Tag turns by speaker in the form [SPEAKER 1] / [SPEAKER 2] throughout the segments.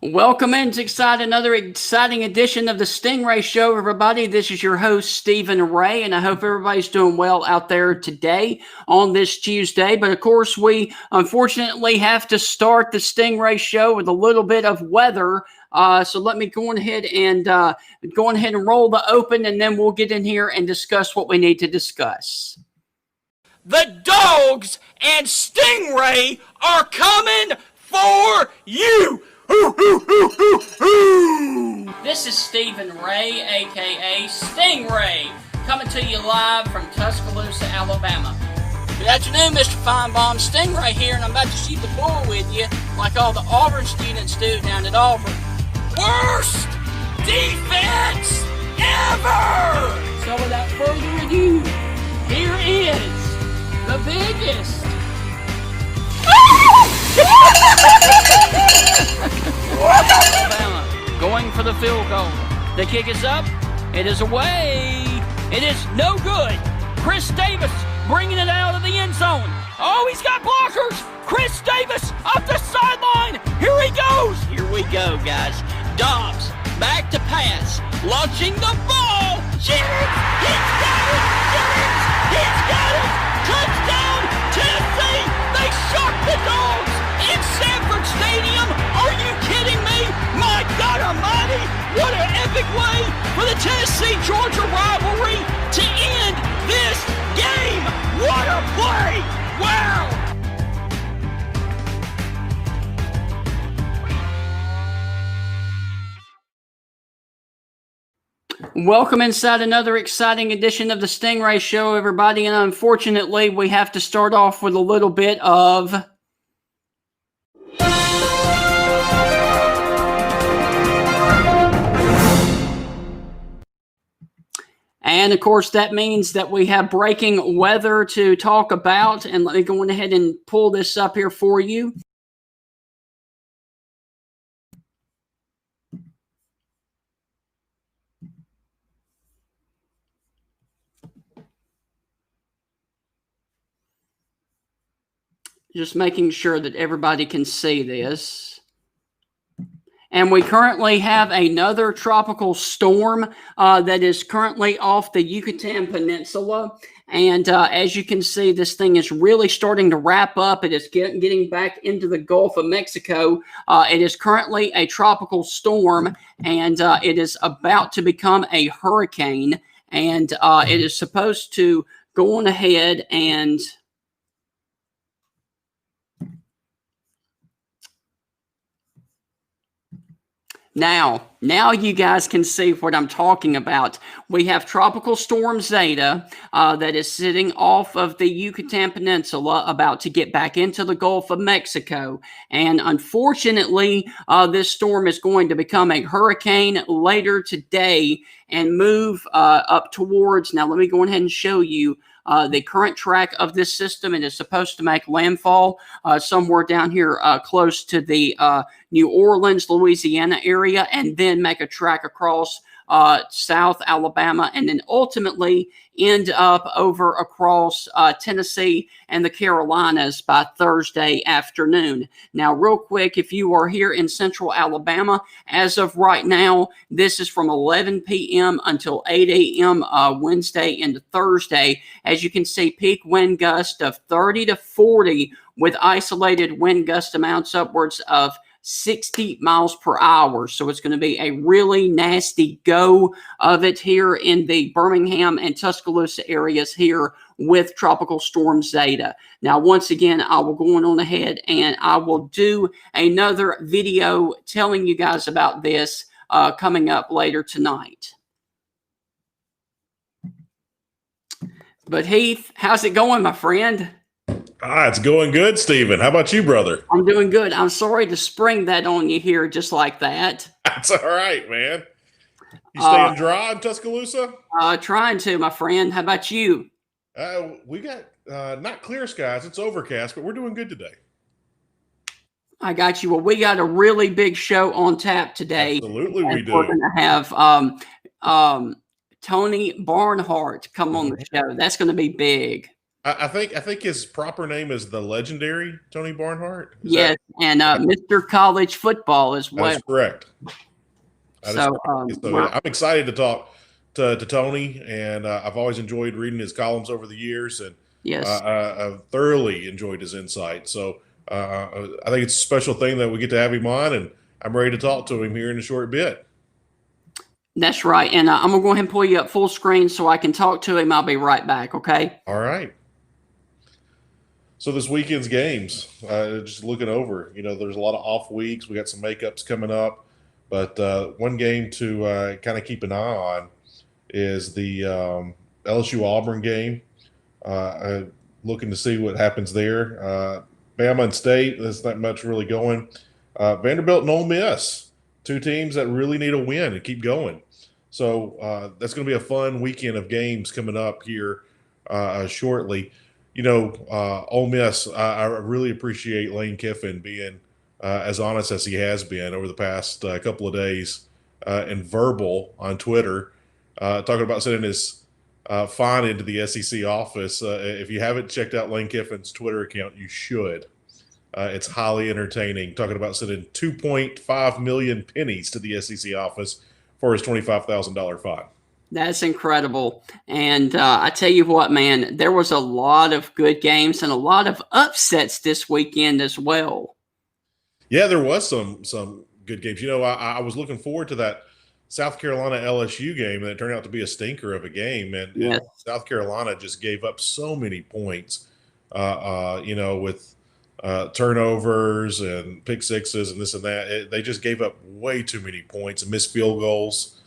[SPEAKER 1] Welcome into another exciting edition of the Stingray Show, everybody. This is your host, Stephen Ray, and I hope everybody's doing well out there today on this Tuesday. But of course, we unfortunately have to start the Stingray Show with a little bit of weather. So let me go ahead and roll the open, and then we'll get in here and discuss what we need to discuss.
[SPEAKER 2] The dogs and Stingray are coming for you.
[SPEAKER 1] This is Stephen Ray, aka Stingray, coming to you live from Tuscaloosa, Alabama. Good afternoon, Mr. Feinbaum. Stingray here, and I'm about to shoot the bull with you like all the Auburn students do down at Auburn.
[SPEAKER 2] Worst defense ever!
[SPEAKER 1] So without further ado, here is the biggest Alabama going for the field goal. The kick is up. It is away. It is no good. Chris Davis bringing it out of the end zone. Oh, he's got blockers. Chris Davis up the sideline. Here he goes.
[SPEAKER 2] Here we go, guys. Dobbs back to pass. Launching the ball. Jennings, he's got it. Jennings, he's got it. Touchdown, Tennessee. They shocked the Dogs in Sanford Stadium. Are you kidding me? My God almighty, what an epic way for the Tennessee-Georgia rivalry to end this game. What a play. Wow.
[SPEAKER 1] Welcome inside another exciting edition of the Stingray Show, everybody. And unfortunately, we have to start off with a little bit of and of course, that means that we have breaking weather to talk about. And let me go ahead and pull this up here for you. Just making sure that everybody can see this. And we currently have another tropical storm that is currently off the Yucatan Peninsula. And as you can see, this thing is really starting to wrap up. It is getting back into the Gulf of Mexico. It is currently a tropical storm, and it is about to become a hurricane. And it is supposed to go on ahead and Now you guys can see what I'm talking about. We have Tropical Storm Zeta that is sitting off of the Yucatan Peninsula, about to get back into the Gulf of Mexico. And unfortunately, this storm is going to become a hurricane later today and move up towards, now let me go ahead and show you the current track of this system. It is supposed to make landfall somewhere down here close to the New Orleans, Louisiana area, and then make a track across South Alabama, and then ultimately end up over across Tennessee and the Carolinas by Thursday afternoon. Now, real quick, if you are here in central Alabama, as of right now, this is from 11 p.m. until 8 a.m. Wednesday into Thursday. As you can see, peak wind gust of 30 to 40 with isolated wind gust amounts upwards of 60 miles per hour. So it's going to be a really nasty go of it here in the Birmingham and Tuscaloosa areas here with Tropical Storm Zeta. Now, once again, I will go on ahead and I will do another video telling you guys about this coming up later tonight. But Heath, how's it going, my friend?
[SPEAKER 3] It's going good, Stephen. How about you, brother?
[SPEAKER 1] I'm doing good. I'm sorry to spring that on you here just like that.
[SPEAKER 3] That's all right, man. You staying dry in Tuscaloosa?
[SPEAKER 1] Trying to, my friend. How about you?
[SPEAKER 3] We got not clear skies. It's overcast, but we're doing good today.
[SPEAKER 1] I got you. Well, we got a really big show on tap today.
[SPEAKER 3] Absolutely, we do.
[SPEAKER 1] We're going to have Tony Barnhart come on the show. That's going to be big.
[SPEAKER 3] I think his proper name is the legendary Tony Barnhart.
[SPEAKER 1] Yes, and Mr. College Football as
[SPEAKER 3] That
[SPEAKER 1] well.
[SPEAKER 3] is correct.
[SPEAKER 1] So,
[SPEAKER 3] Yeah, I'm excited to talk to Tony, and I've always enjoyed reading his columns over the years, and
[SPEAKER 1] yes.
[SPEAKER 3] I've thoroughly enjoyed his insight. So I think it's a special thing that we get to have him on, and I'm ready to talk to him here in a short bit.
[SPEAKER 1] That's right. And I'm going to go ahead and pull you up full screen so I can talk to him. I'll be right back, okay?
[SPEAKER 3] All right. So this weekend's games, just looking over, there's a lot of off weeks. We got some makeups coming up. But one game to kind of keep an eye on is the LSU-Auburn game. Looking to see what happens there. Bama and State, there's not much really going. Vanderbilt and Ole Miss, two teams that really need a win and keep going. So that's going to be a fun weekend of games coming up here shortly. Ole Miss, I really appreciate Lane Kiffin being as honest as he has been over the past couple of days and verbal on Twitter, talking about sending his fine into the SEC office. If you haven't checked out Lane Kiffin's Twitter account, you should. It's highly entertaining, talking about sending 2.5 million pennies to the SEC office for his $25,000 fine.
[SPEAKER 1] That's incredible. And I tell you what, man, there was a lot of good games and a lot of upsets this weekend as well.
[SPEAKER 3] Yeah, there was some good games. I was looking forward to that South Carolina LSU game, and it turned out to be a stinker of a game. And South Carolina just gave up so many points, with turnovers and pick sixes and this and that. They just gave up way too many points and missed field goals.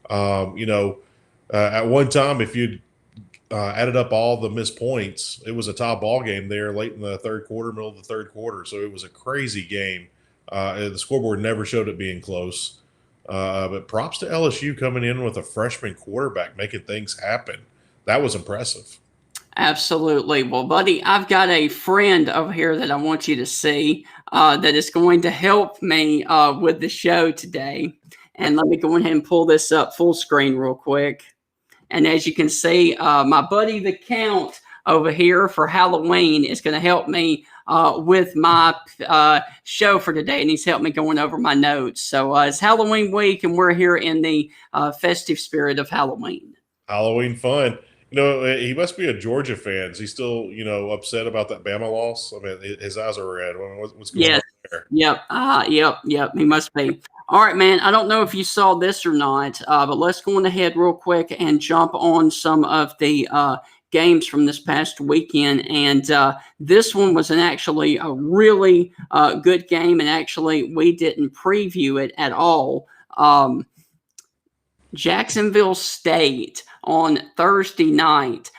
[SPEAKER 3] At one time, if you'd added up all the missed points, it was a tie ball game there late in the third quarter, middle of the third quarter. So it was a crazy game. The scoreboard never showed it being close. But props to LSU coming in with a freshman quarterback, making things happen. That was impressive.
[SPEAKER 1] Absolutely. Well, buddy, I've got a friend over here that I want you to see that is going to help me with the show today. And let me go ahead and pull this up full screen real quick. And as you can see, my buddy, the Count, over here for Halloween is going to help me with my show for today. And he's helped me going over my notes. So it's Halloween week, and we're here in the festive spirit of Halloween.
[SPEAKER 3] Halloween fun. He must be a Georgia fan. Is he still, upset about that Bama loss? I mean, his eyes are red. What's going on there?
[SPEAKER 1] Yep. He must be. All right, man. I don't know if you saw this or not, but let's go on ahead real quick and jump on some of the games from this past weekend. And this one was actually a really good game. And actually, we didn't preview it at all. Jacksonville State on Thursday night,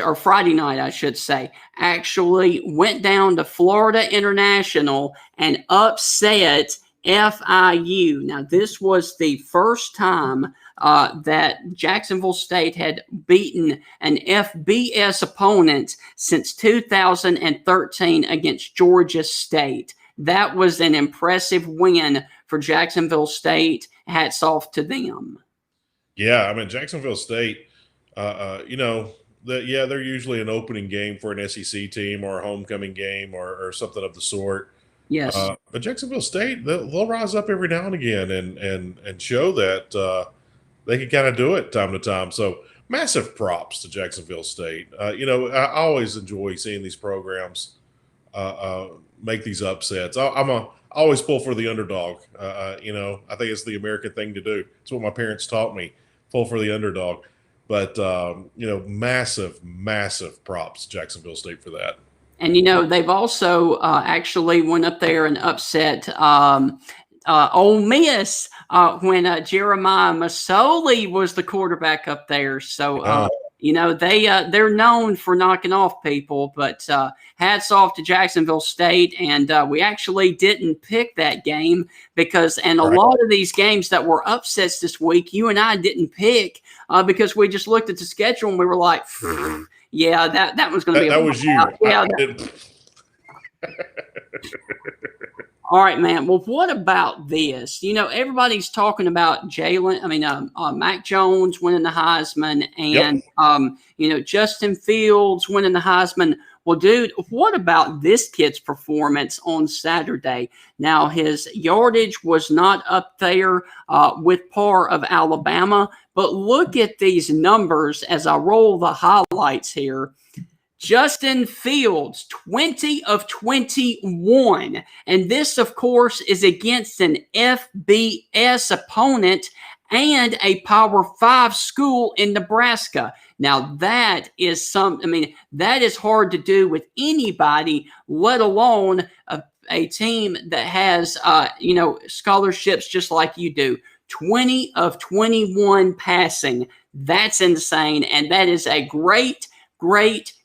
[SPEAKER 1] or Friday night, I should say, actually went down to Florida International and upset FIU. Now, this was the first time that Jacksonville State had beaten an FBS opponent since 2013 against Georgia State. That was an impressive win for Jacksonville State. Hats off to them.
[SPEAKER 3] Yeah, I mean, Jacksonville State, they're usually an opening game for an SEC team or a homecoming game or something of the sort.
[SPEAKER 1] Yes.
[SPEAKER 3] But Jacksonville State, they'll rise up every now and again and show that they can kind of do it time to time. So massive props to Jacksonville State. I always enjoy seeing these programs make these upsets. I always pull for the underdog. I think it's the American thing to do. It's what my parents taught me. Pull for the underdog. But, massive props to Jacksonville State for that.
[SPEAKER 1] And, they've also actually went up there and upset Ole Miss when Jeremiah Masoli was the quarterback up there. So, they're known for knocking off people, but hats off to Jacksonville State. And we actually didn't pick that game because, and a lot of these games that were upsets this week, you and I didn't pick because we just looked at the schedule and we were like, yeah, that was going to be.
[SPEAKER 3] That was you.
[SPEAKER 1] Yeah. All right, man. Well, what about this? Everybody's talking about Mac Jones winning the Heisman
[SPEAKER 3] Yep.
[SPEAKER 1] and, Justin Fields winning the Heisman. Well, dude, what about this kid's performance on Saturday? Now, his yardage was not up there with par of Alabama, but look at these numbers as I roll the highlights here. Justin Fields, 20 of 21. And this, of course, is against an FBS opponent and a Power 5 school in Nebraska. Now, that is that is hard to do with anybody, let alone a team that has, scholarships just like you do. 20 of 21 passing. That's insane. And that is a great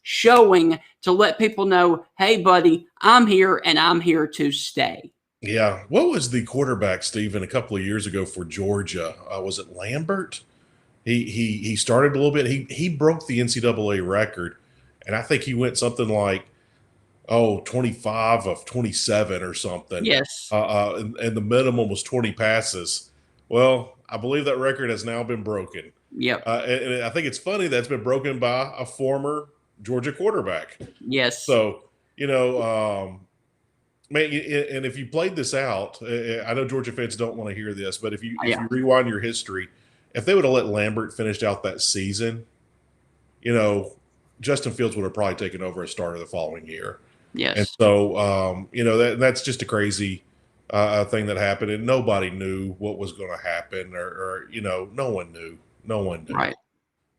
[SPEAKER 1] showing to let people know, hey, buddy, I'm here and I'm here to stay.
[SPEAKER 3] Yeah. What was the quarterback, Steven, a couple of years ago for Georgia? Was it Lambert? He started a little bit. He broke the NCAA record, and I think he went something like 25 of 27 or something.
[SPEAKER 1] Yes.
[SPEAKER 3] And the minimum was 20 passes. Well, I believe that record has now been broken.
[SPEAKER 1] Yep.
[SPEAKER 3] And I think it's funny that's been broken by a former Georgia quarterback.
[SPEAKER 1] Yes.
[SPEAKER 3] So, man, and if you played this out, I know Georgia fans don't want to hear this, but if you rewind your history, if they would have let Lambert finish out that season, Justin Fields would have probably taken over as starter the following year.
[SPEAKER 1] Yes.
[SPEAKER 3] And so, that's just a crazy thing that happened, and nobody knew what was going to happen, or no one knew. No one knew.
[SPEAKER 1] Right.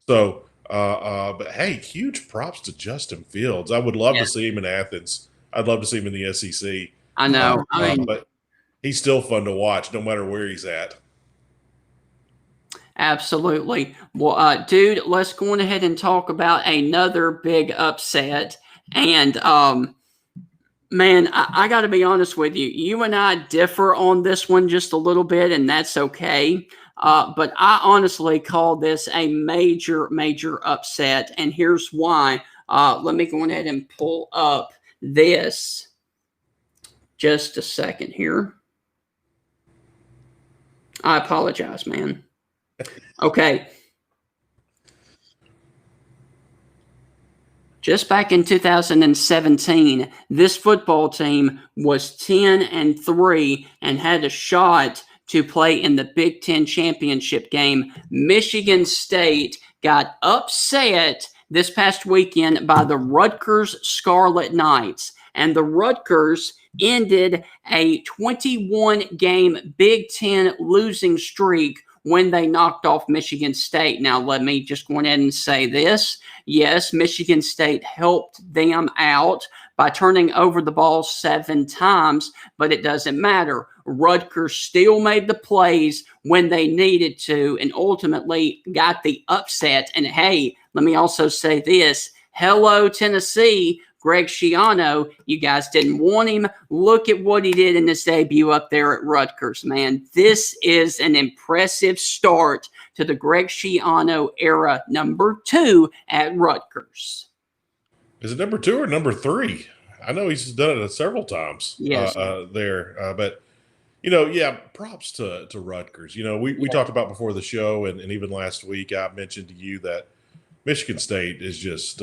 [SPEAKER 3] So, but hey, huge props to Justin Fields. I would love to see him in Athens. I'd love to see him in the SEC.
[SPEAKER 1] I know.
[SPEAKER 3] But he's still fun to watch no matter where he's at.
[SPEAKER 1] Absolutely. Well, dude, let's go on ahead and talk about another big upset. And, man, I got to be honest with you. You and I differ on this one just a little bit, and that's okay. But I honestly call this a major upset, and here's why. Let me go ahead and pull up this. Just a second here. I apologize, man. Okay. Just back in 2017, this football team was 10-3 and had a shot to play in the Big Ten championship game. Michigan State got upset this past weekend by the Rutgers Scarlet Knights, and the Rutgers ended a 21-game Big Ten losing streak when they knocked off Michigan State. Now, let me just go ahead and say this. Yes, Michigan State helped them out by turning over the ball 7 times, but it doesn't matter. Rutgers still made the plays when they needed to and ultimately got the upset. And hey, let me also say this. Hello, Tennessee. Greg Schiano, you guys didn't want him. Look at what he did in his debut up there at Rutgers, man. This is an impressive start to the Greg Schiano era, number 2 at Rutgers.
[SPEAKER 3] Is it number 2 or number 3? I know he's done it several times there. But, props to Rutgers. We talked about before the show, and even last week I mentioned to you that Michigan State is just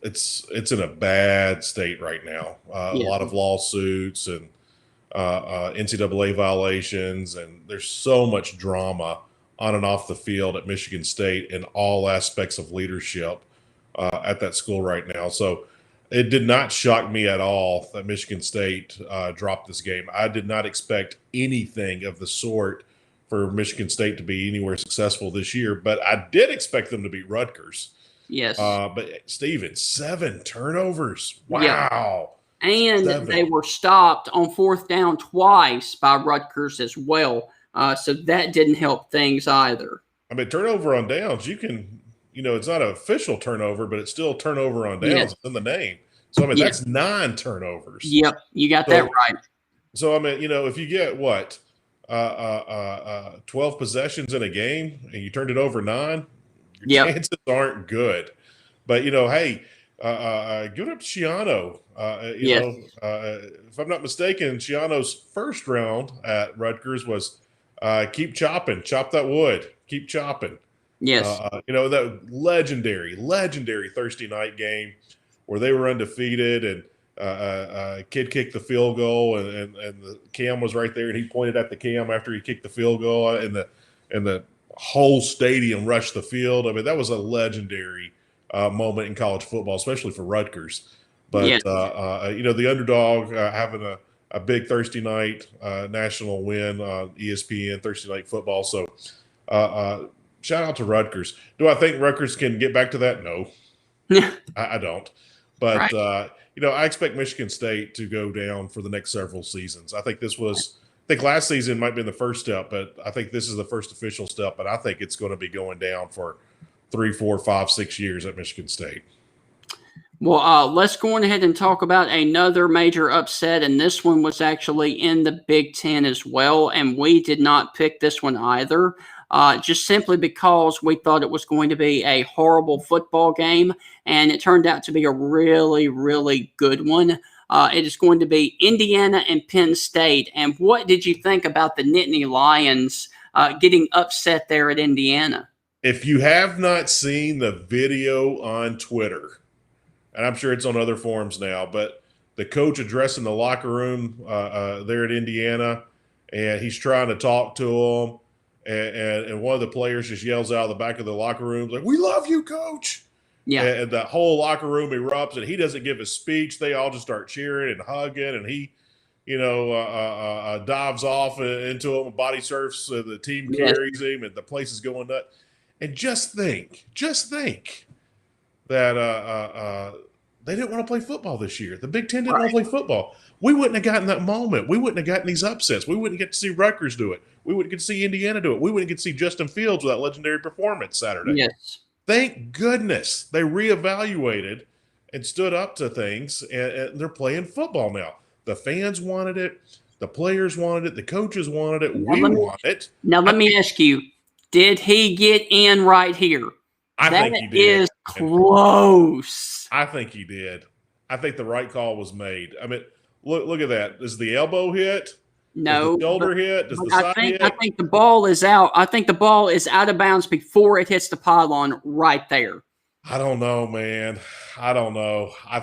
[SPEAKER 3] it's in a bad state right now. A lot of lawsuits and NCAA violations, and there's so much drama on and off the field at Michigan State in all aspects of leadership at that school right now. So it did not shock me at all that Michigan State dropped this game. I did not expect anything of the sort for Michigan State to be anywhere successful this year, but I did expect them to beat Rutgers.
[SPEAKER 1] Yes.
[SPEAKER 3] But Steven, 7 turnovers. Wow.
[SPEAKER 1] Yeah. And they were stopped on 4th down twice by Rutgers as well. So that didn't help things either.
[SPEAKER 3] I mean, turnover on downs, you can, it's not an official turnover, but it's still turnover on downs.
[SPEAKER 1] Yes.
[SPEAKER 3] It's in the name. So, I mean, that's 9 turnovers.
[SPEAKER 1] Yep. You got that right.
[SPEAKER 3] So, I mean, if you get 12 possessions in a game and you turned it over 9, your chances aren't good. But, hey, Give it up to Shiano.
[SPEAKER 1] Yes.
[SPEAKER 3] If I'm not mistaken, Shiano's first round at Rutgers was keep chopping, chop that wood, keep chopping.
[SPEAKER 1] Yes.
[SPEAKER 3] That legendary Thursday night game where they were undefeated and kid kicked the field goal and the cam was right there and he pointed at the cam after he kicked the field goal and the whole stadium rushed the field. I mean, that was a legendary moment in college football, especially for Rutgers. But
[SPEAKER 1] Yes.
[SPEAKER 3] The underdog having a big Thursday night national win on ESPN Thursday Night Football. So shout out to Rutgers. Do I think Rutgers can get back to that? No, I don't. But
[SPEAKER 1] Right.
[SPEAKER 3] I expect Michigan State to go down for the next several seasons. I think last season might have been the first step, but I think this is the first official step. But I think it's going to be going down for 3, 4, 5, 6 years at Michigan State.
[SPEAKER 1] Well, let's go on ahead and talk about another major upset, and this one was actually in the Big Ten as well, and we did not pick this one either, just simply because we thought it was going to be a horrible football game, and it turned out to be a really, really good one. It is going to be Indiana and Penn State, and what did you think about the Nittany Lions getting upset there at Indiana?
[SPEAKER 3] If you have not seen the video on Twitter, and I'm sure it's on other forums now, but the coach addressing the locker room there at Indiana, and he's trying to talk to them, and one of the players just yells out of the back of the locker room, like, "We love you, coach!"
[SPEAKER 1] Yeah.
[SPEAKER 3] And the whole locker room erupts, and he doesn't give a speech. They all just start cheering and hugging, and he, dives off into him, body surfs, the team carries him, and the place is going nuts. And just think that they didn't want to play football this year. The Big Ten didn't want to play football. We wouldn't have gotten that moment. We wouldn't have gotten these upsets. We wouldn't get to see Rutgers do it. We wouldn't get to see Indiana do it. We wouldn't get to see Justin Fields with that legendary performance Saturday.
[SPEAKER 1] Yes.
[SPEAKER 3] Thank goodness they reevaluated and stood up to things, and they're playing football now. The fans wanted it. The players wanted it. The coaches wanted it. We want it.
[SPEAKER 1] Now, let me ask you, did he get in right here?
[SPEAKER 3] I think he did.
[SPEAKER 1] That is close.
[SPEAKER 3] I think he did. I think the right call was made. I mean, look at that. Does the elbow hit?
[SPEAKER 1] No.
[SPEAKER 3] Does the shoulder hit? Does the side hit?
[SPEAKER 1] I think the ball is out. I think the ball is out of bounds before it hits the pylon right there.
[SPEAKER 3] I don't know, man. I don't know. I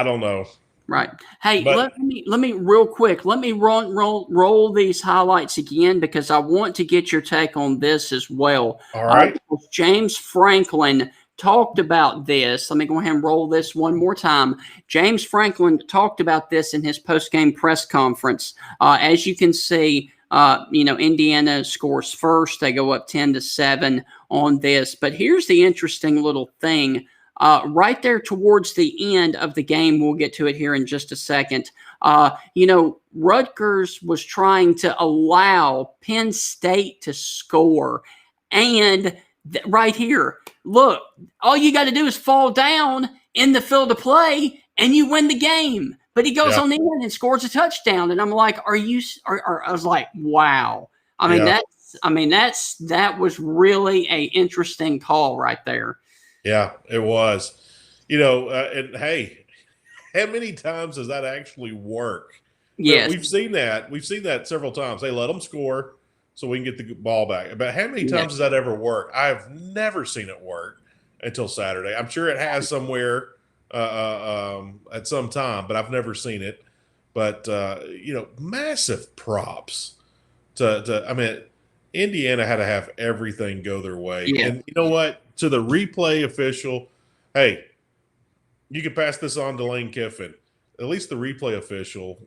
[SPEAKER 3] don't know.
[SPEAKER 1] Right. Hey, let me real quick. Let me roll these highlights again because I want to get your take on this as well.
[SPEAKER 3] All right.
[SPEAKER 1] James Franklin talked about this. Let me go ahead and roll this one more time. James Franklin talked about this in his post-game press conference. As you can see, Indiana scores first. They go up 10-7 on this. But here's the interesting little thing. Right there towards the end of the game, we'll get to it here in just a second. Rutgers was trying to allow Penn State to score. And right here, look, all you got to do is fall down in the field of play and you win the game. But he goes on the end and scores a touchdown. And I'm like, I was like, wow. That was really an interesting call right there.
[SPEAKER 3] Yeah, it was. And hey, how many times does that actually work?
[SPEAKER 1] Yes.
[SPEAKER 3] We've seen that. We've seen that several times. They let them score so we can get the ball back. But how many times does that ever work? I've never seen it work until Saturday. I'm sure it has somewhere at some time, but I've never seen it. But, massive props to Indiana had to have everything go their way.
[SPEAKER 1] Yeah.
[SPEAKER 3] And you know what? To the replay official, hey, you can pass this on to Lane Kiffin. At least the replay official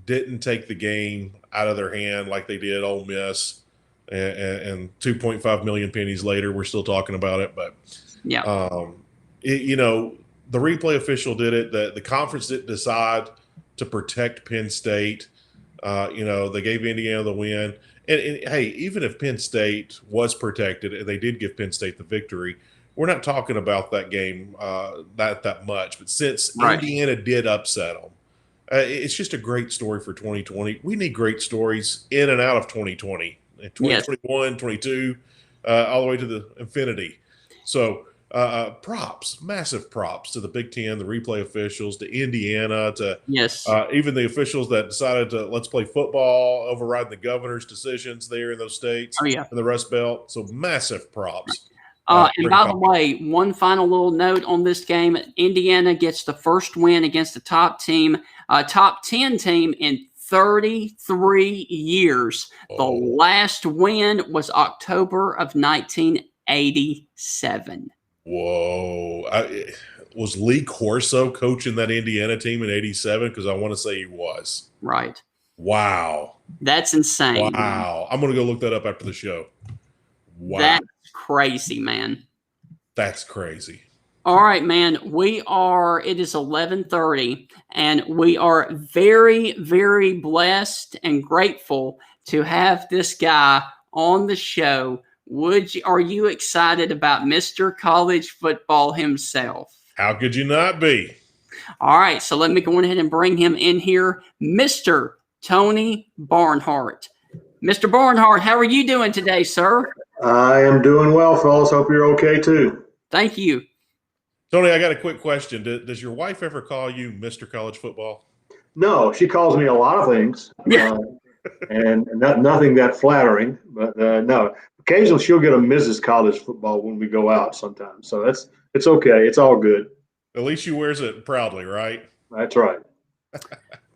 [SPEAKER 3] didn't take the game out of their hand like they did Ole Miss. And 2.5 million pennies later, we're still talking about it. But, the replay official did it. The conference didn't decide to protect Penn State. They gave Indiana the win. And hey, even if Penn State was protected, and they did give Penn State the victory, we're not talking about that game that much. But since Indiana did upset them, it's just a great story for 2020. We need great stories in and out of 2020, 2021, 22, all the way to the infinity. So props, massive props to the Big Ten, the replay officials, to Indiana, to
[SPEAKER 1] Yes.
[SPEAKER 3] even the officials that decided to let's play football, override the governor's decisions there in those states
[SPEAKER 1] Oh, yeah.
[SPEAKER 3] in the Rust Belt. So massive props. For
[SPEAKER 1] And by the way, one final little note on this game: Indiana gets the first win against the top 10 team in 33 years. The last win was October of 1987.
[SPEAKER 3] Whoa. Was Lee Corso coaching that Indiana team in 87? Because I want to say he was.
[SPEAKER 1] Right.
[SPEAKER 3] Wow.
[SPEAKER 1] That's insane.
[SPEAKER 3] Wow. I'm going to go look that up after the show. Wow.
[SPEAKER 1] That's crazy, man.
[SPEAKER 3] That's crazy.
[SPEAKER 1] All right, man. It is 11:30, and we are very, very blessed and grateful to have this guy on the show. Are you excited about Mr. College Football himself?
[SPEAKER 3] How could you not be?
[SPEAKER 1] All right, so let me go ahead and bring him in here, Mr. Tony Barnhart. Mr. Barnhart, how are you doing today, sir?
[SPEAKER 4] I am doing well, fellas. Hope you're okay, too.
[SPEAKER 1] Thank you.
[SPEAKER 3] Tony, I got a quick question. Does your wife ever call you Mr. College Football?
[SPEAKER 4] No, she calls me a lot of things, and nothing that flattering. But no, occasionally she'll get a Mrs. College Football when we go out sometimes. So it's okay. It's all good.
[SPEAKER 3] At least she wears it proudly, right?
[SPEAKER 4] That's right.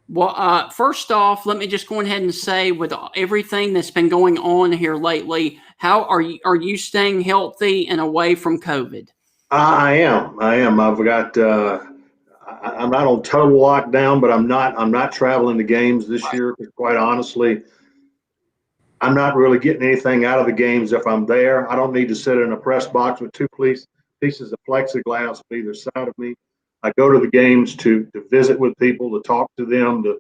[SPEAKER 1] Well, first off, let me just go ahead and say, with everything that's been going on here lately, how are you staying healthy and away from COVID?
[SPEAKER 4] I am. I've got. I'm not on total lockdown, but I'm not traveling to games this year. Quite honestly, I'm not really getting anything out of the games if I'm there. I don't need to sit in a press box with two pieces of plexiglass on either side of me. I go to the games to visit with people, to talk to them, to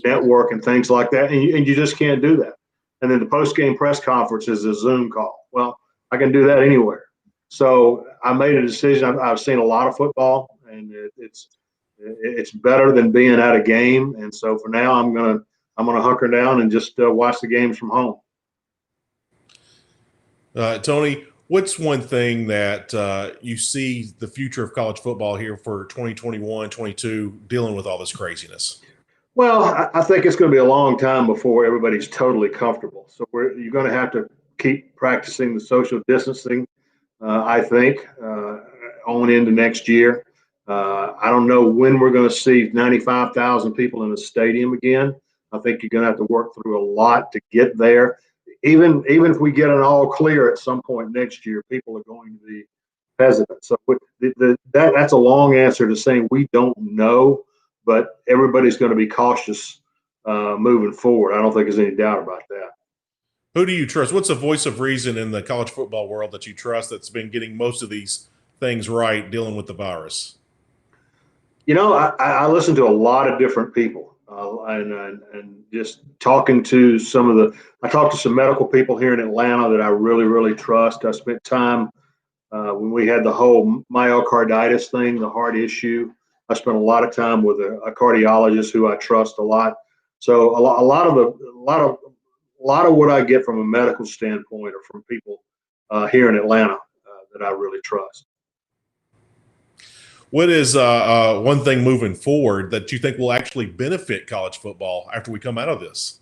[SPEAKER 4] network and things like that. And you just can't do that. And then the post-game press conference is a Zoom call. Well, I can do that anywhere. So I made a decision. I've seen a lot of football, and it's better than being at a game. And so for now, I'm gonna hunker down and just watch the games from home.
[SPEAKER 3] Tony, what's one thing that you see the future of college football here for 2021, 22 dealing with all this craziness?
[SPEAKER 4] Well, I think it's going to be a long time before everybody's totally comfortable. So you're going to have to keep practicing the social distancing. I think, on into next year. I don't know when we're going to see 95,000 people in a stadium again. I think you're going to have to work through a lot to get there. Even if we get an all clear at some point next year, people are going to be hesitant. So that's a long answer to saying we don't know, but everybody's going to be cautious moving forward. I don't think there's any doubt about that.
[SPEAKER 3] Who do you trust? What's the voice of reason in the college football world that you trust that's been getting most of these things right dealing with the virus?
[SPEAKER 4] You know, I listen to a lot of different people, and just talking to I talked to some medical people here in Atlanta that I really, really trust. I spent time when we had the whole myocarditis thing, the heart issue. I spent a lot of time with a cardiologist who I trust a lot. So a lot of what I get from a medical standpoint are from people here in Atlanta that I really trust.
[SPEAKER 3] What is one thing moving forward that you think will actually benefit college football after we come out of this?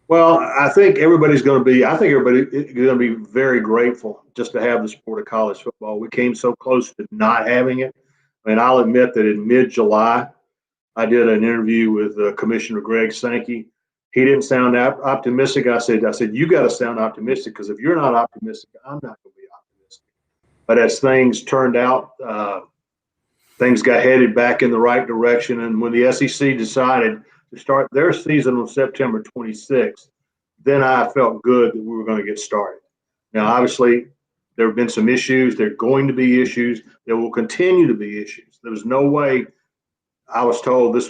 [SPEAKER 4] Well, I think everybody's going to be very grateful just to have the sport of college football. We came so close to not having it. I mean, I'll admit that in mid-July, I did an interview with Commissioner Greg Sankey. He didn't sound optimistic. I said, you got to sound optimistic, because if you're not optimistic, I'm not going to be optimistic. But as things turned out, things got headed back in the right direction. And when the SEC decided to start their season on September 26th, then I felt good that we were going to get started. Now, obviously, there have been some issues. There are going to be issues. There will continue to be issues. There was no way I was told this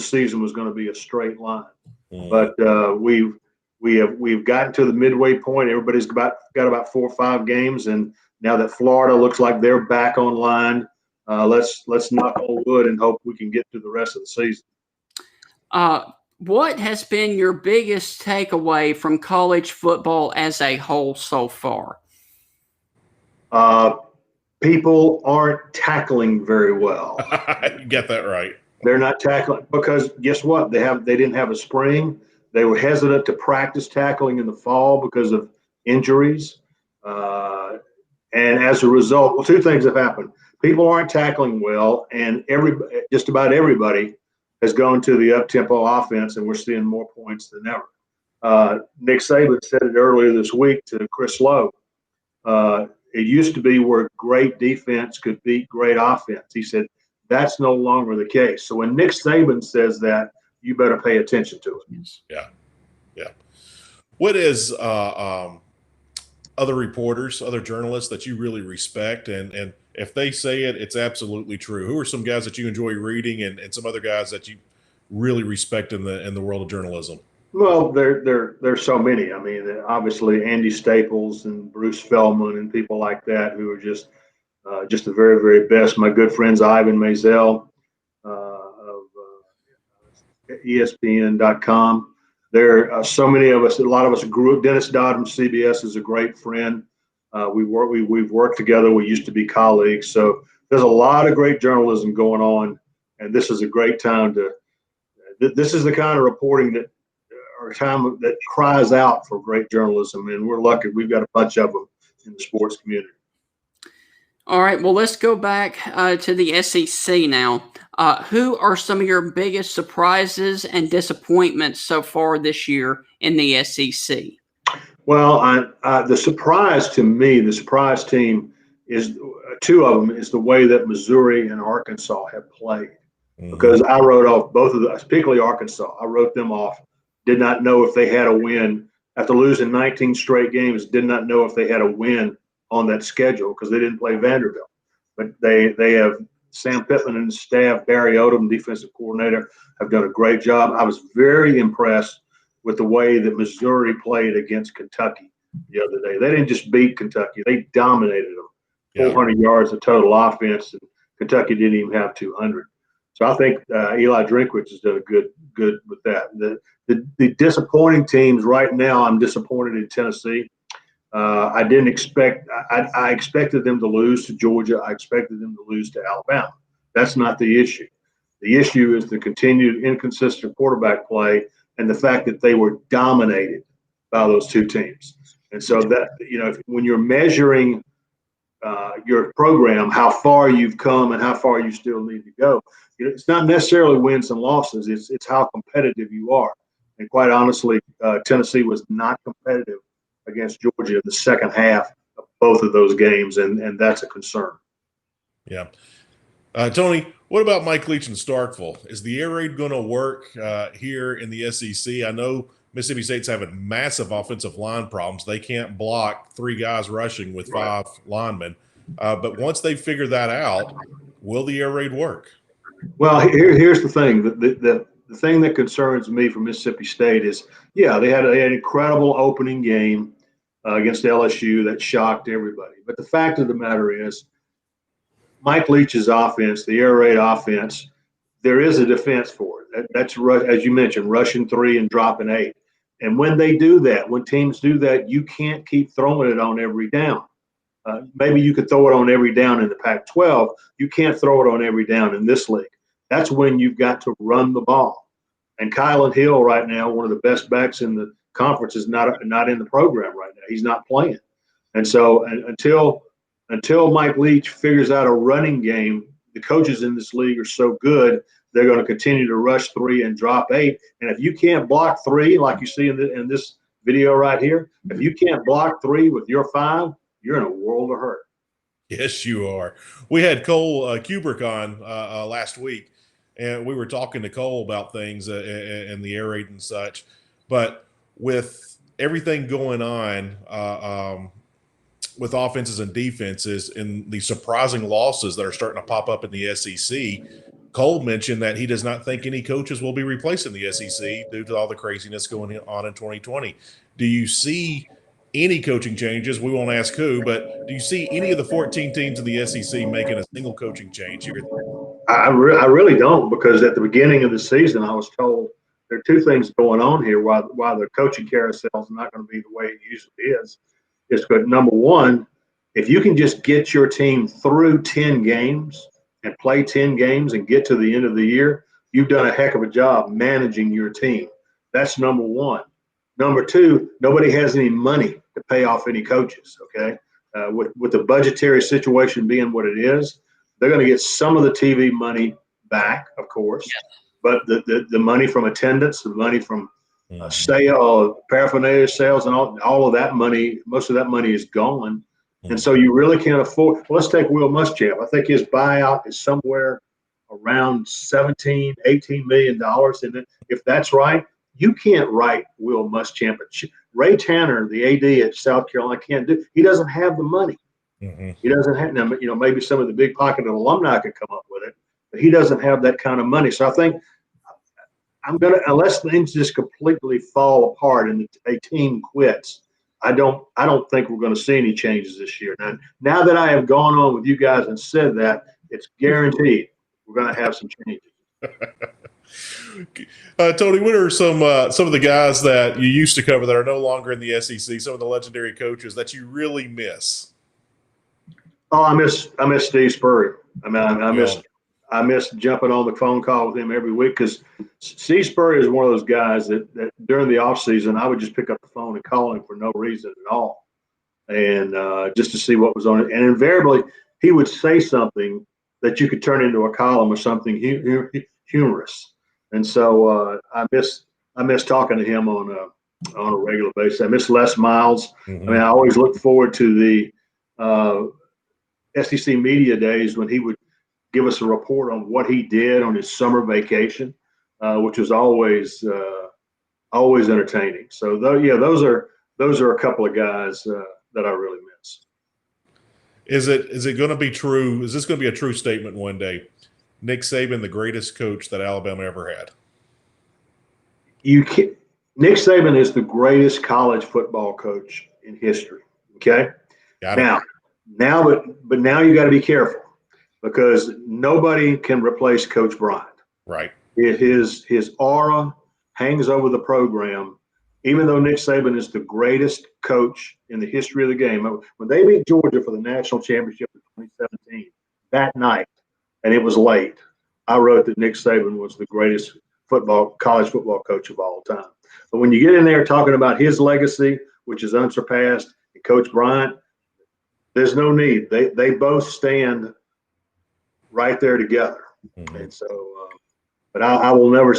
[SPEAKER 4] season was going to be a straight line. But we've gotten to the midway point. Everybody's got about 4 or 5 games, and now that Florida looks like they're back online, let's knock on wood and hope we can get through the rest of the season.
[SPEAKER 1] What has been your biggest takeaway from college football as a whole so far?
[SPEAKER 4] people aren't tackling very well.
[SPEAKER 3] You get that right.
[SPEAKER 4] They're not tackling because guess what? They didn't have a spring. They were hesitant to practice tackling in the fall because of injuries. And as a result, well, two things have happened. People aren't tackling well, and just about everybody has gone to the up-tempo offense, and we're seeing more points than ever. Nick Saban said it earlier this week to Chris Lowe. It used to be where great defense could beat great offense. He said that's no longer the case. So when Nick Saban says that, you better pay attention to it.
[SPEAKER 3] Yeah. What is other reporters, other journalists that you really respect, and if they say it, it's absolutely true? Who are some guys that you enjoy reading, and some other guys that you really respect in the world of journalism?
[SPEAKER 4] Well, there's so many. I mean, obviously Andy Staples and Bruce Feldman and people like that who are just the very, very best. My good friends Ivan Maisel of ESPN.com. There are so many of us. A lot of us grew up. Dennis Dodd from CBS is a great friend. We've worked together. We used to be colleagues. So there's a lot of great journalism going on, and this is a great time to. This is the kind of reporting that cries out for great journalism, and we're lucky. We've got a bunch of them in the sports community.
[SPEAKER 1] All right, well, let's go back to the SEC now. Who are some of your biggest surprises and disappointments so far this year in the SEC?
[SPEAKER 4] Well, the surprise team is two of them is the way that Missouri and Arkansas have played. Mm-hmm. Because I wrote off both of those, particularly Arkansas. I wrote them off. Did not know if they had a win after losing 19 straight games. Did not know if they had a win on that schedule because they didn't play Vanderbilt. But they have Sam Pittman and the staff, Barry Odom, defensive coordinator, have done a great job. I was very impressed with the way that Missouri played against Kentucky the other day. They didn't just beat Kentucky; they dominated them. 400 yards of total offense, and Kentucky didn't even have 200. So I think Eli Drinkwitz has done a good with that. The disappointing teams right now, I'm disappointed in Tennessee. I didn't expect. I expected them to lose to Georgia. I expected them to lose to Alabama. That's not the issue. The issue is the continued inconsistent quarterback play and the fact that they were dominated by those two teams. And so that when you're measuring your program, how far you've come and how far you still need to go, it's not necessarily wins and losses. It's how competitive you are. And quite honestly, Tennessee was not competitive against Georgia in the second half of both of those games, and that's a concern.
[SPEAKER 3] Yeah. Tony, what about Mike Leach and Starkville? Is the air raid going to work here in the SEC? I know Mississippi State's having massive offensive line problems. They can't block three guys rushing with five linemen. But once they figure that out, will the air raid work?
[SPEAKER 4] Well, here's the thing. The thing that concerns me for Mississippi State is, they had an incredible opening game against LSU that shocked everybody. But the fact of the matter is, Mike Leach's offense, the air raid offense, there is a defense for it. That's, as you mentioned, rushing 3 and dropping 8. And when they do that, when teams do that, you can't keep throwing it on every down. Maybe you could throw it on every down in the Pac-12. You can't throw it on every down in this league. That's when you've got to run the ball. And Kylan Hill right now, one of the best backs in the conference, is not in the program right now. He's not playing. And so until Mike Leach figures out a running game, the coaches in this league are so good, they're going to continue to rush 3 and drop 8. And if you can't block 3, like you see in this video right here, if you can't block 3 with your 5, you're in a world of hurt.
[SPEAKER 3] Yes, you are. We had Cole Cubelic on last week, and we were talking to Cole about things and the air raid and such. But with everything going on with offenses and defenses and the surprising losses that are starting to pop up in the SEC, Cole mentioned that he does not think any coaches will be replacing the SEC due to all the craziness going on in 2020. Do you see any coaching changes? We won't ask who, but do you see any of the 14 teams in the SEC making a single coaching change here?
[SPEAKER 4] I really don't, because at the beginning of the season, I was told there are two things going on here while the coaching carousel is not going to be the way it usually is. It's good. Number one, if you can just get your team through 10 games and play 10 games and get to the end of the year, you've done a heck of a job managing your team. That's number one. Number two, nobody has any money to pay off any coaches, okay? With the budgetary situation being what it is, they're going to get some of the TV money back, of course, but the money from attendance, the money from sale, paraphernalia sales, and all of that money, most of that money is gone. And so you really can't afford. Well, let's take Will Muschamp. I think his buyout is somewhere around $17, $18 million. And if that's right, you can't write Will Muschamp. Ray Tanner, the AD at South Carolina, can't do. He doesn't have the money. He doesn't have. Now, maybe some of the big pocketed alumni could come up with it, but he doesn't have that kind of money. So I think unless things just completely fall apart and a team quits, I don't think we're going to see any changes this year. Now that I have gone on with you guys and said that, it's guaranteed we're going to have some changes.
[SPEAKER 3] Tony, what are some of the guys that you used to cover that are no longer in the SEC? Some of the legendary coaches that you really miss?
[SPEAKER 4] Oh, I miss Steve Spurrier. I mean, I miss jumping on the phone call with him every week because Steve Spurrier is one of those guys that during the off season I would just pick up the phone and call him for no reason at all, and just to see what was on it. And invariably, he would say something that you could turn into a column or something humorous. And so I miss talking to him on a regular basis. I miss Les Miles. I mean, I always look forward to the SEC media days when he would give us a report on what he did on his summer vacation, which was always entertaining. So those are a couple of guys that I really miss.
[SPEAKER 3] Is it going to be true? Is this going to be a true statement one day? Nick Saban, the greatest coach that Alabama ever had.
[SPEAKER 4] Nick Saban is the greatest college football coach in history. Okay. Now you got to be careful because nobody can replace Coach Bryant.
[SPEAKER 3] Right.
[SPEAKER 4] His aura hangs over the program, even though Nick Saban is the greatest coach in the history of the game. When they beat Georgia for the national championship in 2017, that night, and it was late, I wrote that Nick Saban was the greatest college football coach of all time. But when you get in there talking about his legacy, which is unsurpassed, and Coach Bryant, there's no need. They both stand right there together. And so, but I will never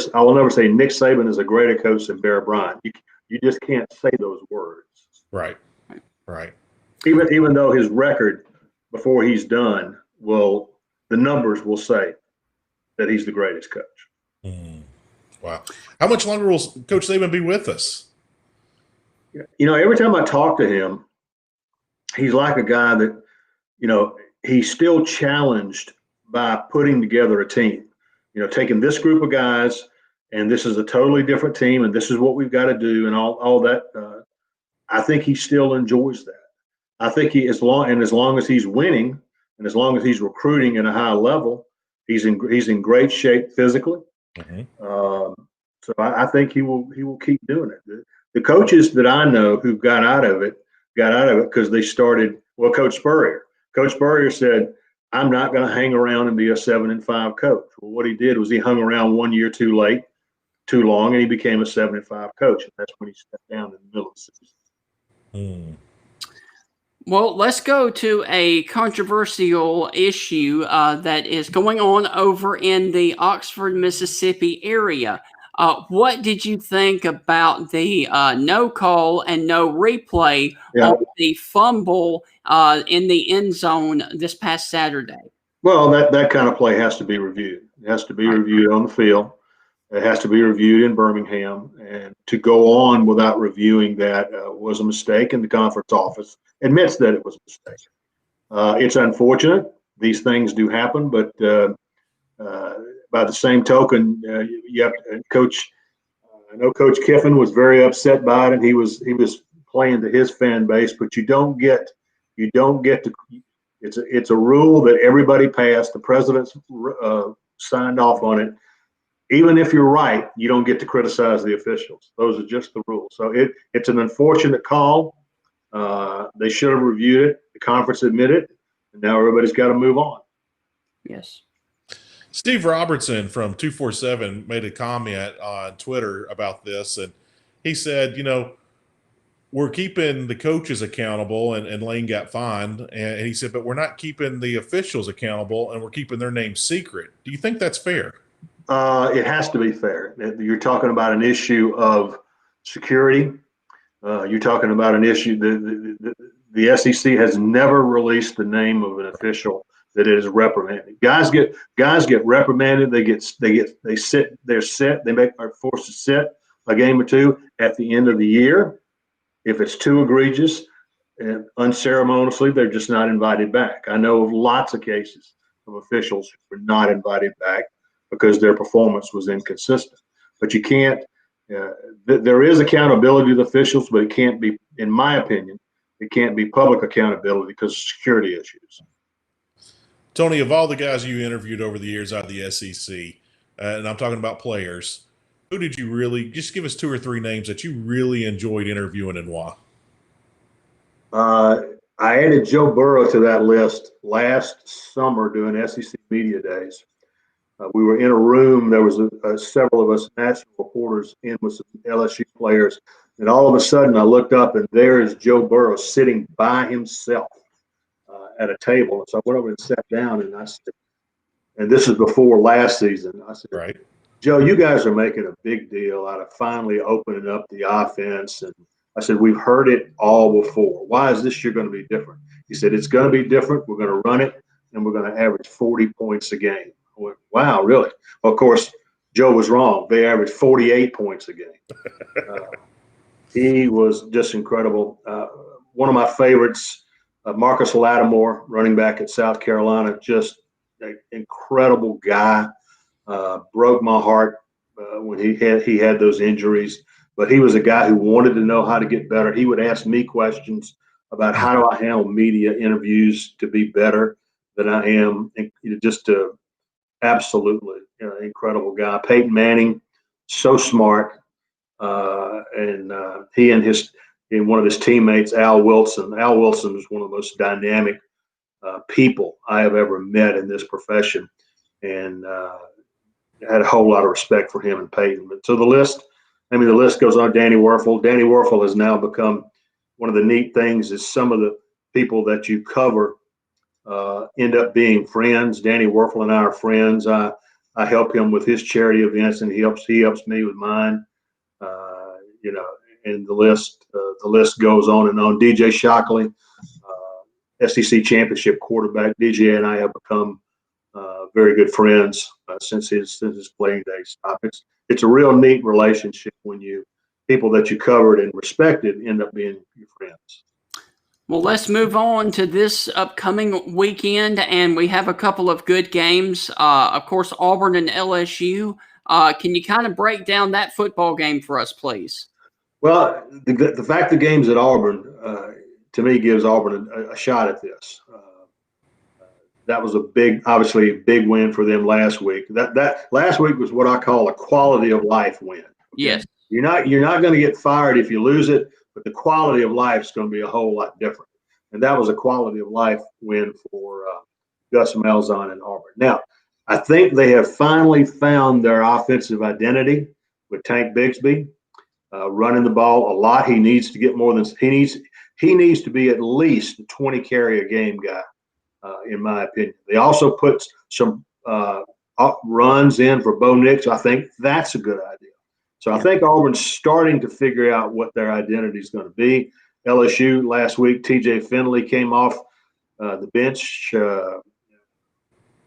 [SPEAKER 4] say Nick Saban is a greater coach than Bear Bryant. You just can't say those words.
[SPEAKER 3] Right.
[SPEAKER 4] Even though his record before he's done the numbers will say that he's the greatest coach.
[SPEAKER 3] Wow. How much longer will Coach Saban be with us?
[SPEAKER 4] Every time I talk to him, he's like a guy that, he's still challenged by putting together a team, taking this group of guys, and this is a totally different team, and this is what we've got to do, and all that. I think he still enjoys that. I think as long as he's winning, and as long as he's recruiting at a high level, he's in great shape physically. So I think he will keep doing it. The coaches that I know who got out of it because they started. Well, Coach Spurrier said, "I'm not going to hang around and be a 7-5 coach." Well, what he did was he hung around 1 year too long, and he became a 7-5 coach. And that's when he stepped down in the middle of the season.
[SPEAKER 1] Well, let's go to a controversial issue that is going on over in the Oxford, Mississippi area. What did you think about the no call and no replay on the fumble in the end zone this past Saturday?
[SPEAKER 4] Well, that kind of play has to be reviewed. It has to be reviewed on the field. It has to be reviewed in Birmingham. And to go on without reviewing that was a mistake, and the conference office admits that it was a mistake. It's unfortunate. These things do happen, but by the same token, you have to, Coach. I know Coach Kiffin was very upset by it, and he was playing to his fan base. But you don't get to. It's a rule that everybody passed. The president signed off on it. Even if you're right, you don't get to criticize the officials. Those are just the rules. So it's an unfortunate call. They should have reviewed it. The conference admitted, and now everybody's got to move on.
[SPEAKER 1] Yes.
[SPEAKER 3] Steve Robertson from 247 made a comment on Twitter about this, and he said, we're keeping the coaches accountable, and Lane got fined, and he said, but we're not keeping the officials accountable, and we're keeping their names secret. Do you think that's fair?
[SPEAKER 4] It has to be fair. You're talking about an issue of security. You're talking about an issue. The SEC has never released the name of an official that it is reprimanded. Guys get reprimanded. They sit. They're set. They are forced to sit a game or two at the end of the year. If it's too egregious and unceremoniously, they're just not invited back. I know of lots of cases of officials who were not invited back because their performance was inconsistent. But you can't. There is accountability to the officials, but it can't be, in my opinion, it can't be public accountability because of security issues.
[SPEAKER 3] Tony, of all the guys you interviewed over the years out of the SEC, and I'm talking about players, who did you really, just give us 2 or 3 names that you really enjoyed interviewing and why?
[SPEAKER 4] I added Joe Burrow to that list last summer doing SEC Media Days. We were in a room. There was several of us national reporters in with some LSU players, and all of a sudden I looked up, and there is Joe Burrow sitting by himself at a table. And so I went over and sat down, and I said, and this is before last season, I said,
[SPEAKER 3] right,
[SPEAKER 4] Joe, you guys are making a big deal out of finally opening up the offense. And I said, we've heard it all before. Why is this year going to be different? He said, it's going to be different. We're going to run it, and we're going to average 40 points a game. I went, wow, really? Well, of course, Joe was wrong. They averaged 48 points a game. He was just incredible. One of my favorites, Marcus Lattimore, running back at South Carolina, just an incredible guy. Broke my heart when he had those injuries, but he was a guy who wanted to know how to get better. He would ask me questions about how do I handle media interviews to be better than I am. Just a absolutely incredible guy. Peyton Manning, so smart, and he and one of his teammates, Al Wilson. Al Wilson is one of the most dynamic people I have ever met in this profession, and had a whole lot of respect for him and Peyton. But so the list goes on. Danny Werfel. Danny Werfel has now become one of the neat things is some of the people that you cover end up being friends. Danny Werfel and I are friends. I help him with his charity events, and he helps me with mine. And the list goes on and on. DJ Shockley, SEC championship quarterback. DJ and I have become very good friends since his playing days stopped. It's a real neat relationship when people that you covered and respected end up being your friends.
[SPEAKER 1] Well, let's move on to this upcoming weekend, and we have a couple of good games. Of course, Auburn and LSU. Can you kind of break down that football game for us, please?
[SPEAKER 4] Well, the fact the game's at Auburn, to me, gives Auburn a shot at this. That was obviously a big win for them last week. That last week was what I call a quality of life win. Okay?
[SPEAKER 1] Yes.
[SPEAKER 4] You're not going to get fired if you lose it, but the quality of life is going to be a whole lot different. And that was a quality of life win for Gus Malzahn and Auburn. Now, I think they have finally found their offensive identity with Tank Bigsby running the ball a lot. He needs to get more than he needs to be at least a 20 carry a game guy. In my opinion, they also put some runs in for Bo Nix. I think that's a good idea. So I think Auburn's starting to figure out what their identity is going to be. LSU last week, T.J. Finley came off the bench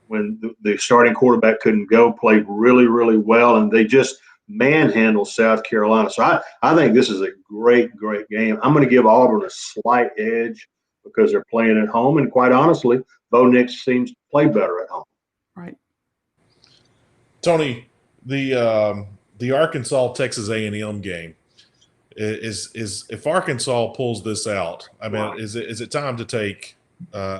[SPEAKER 4] when the starting quarterback couldn't go, played really, really well, and they just manhandled South Carolina. So I think this is a great, great game. I'm going to give Auburn a slight edge because they're playing at home, and quite honestly, Bo Nix seems to play better at home.
[SPEAKER 1] Right.
[SPEAKER 3] Tony, the Arkansas Texas A&M game is if Arkansas pulls this out, I mean, right, is it time to take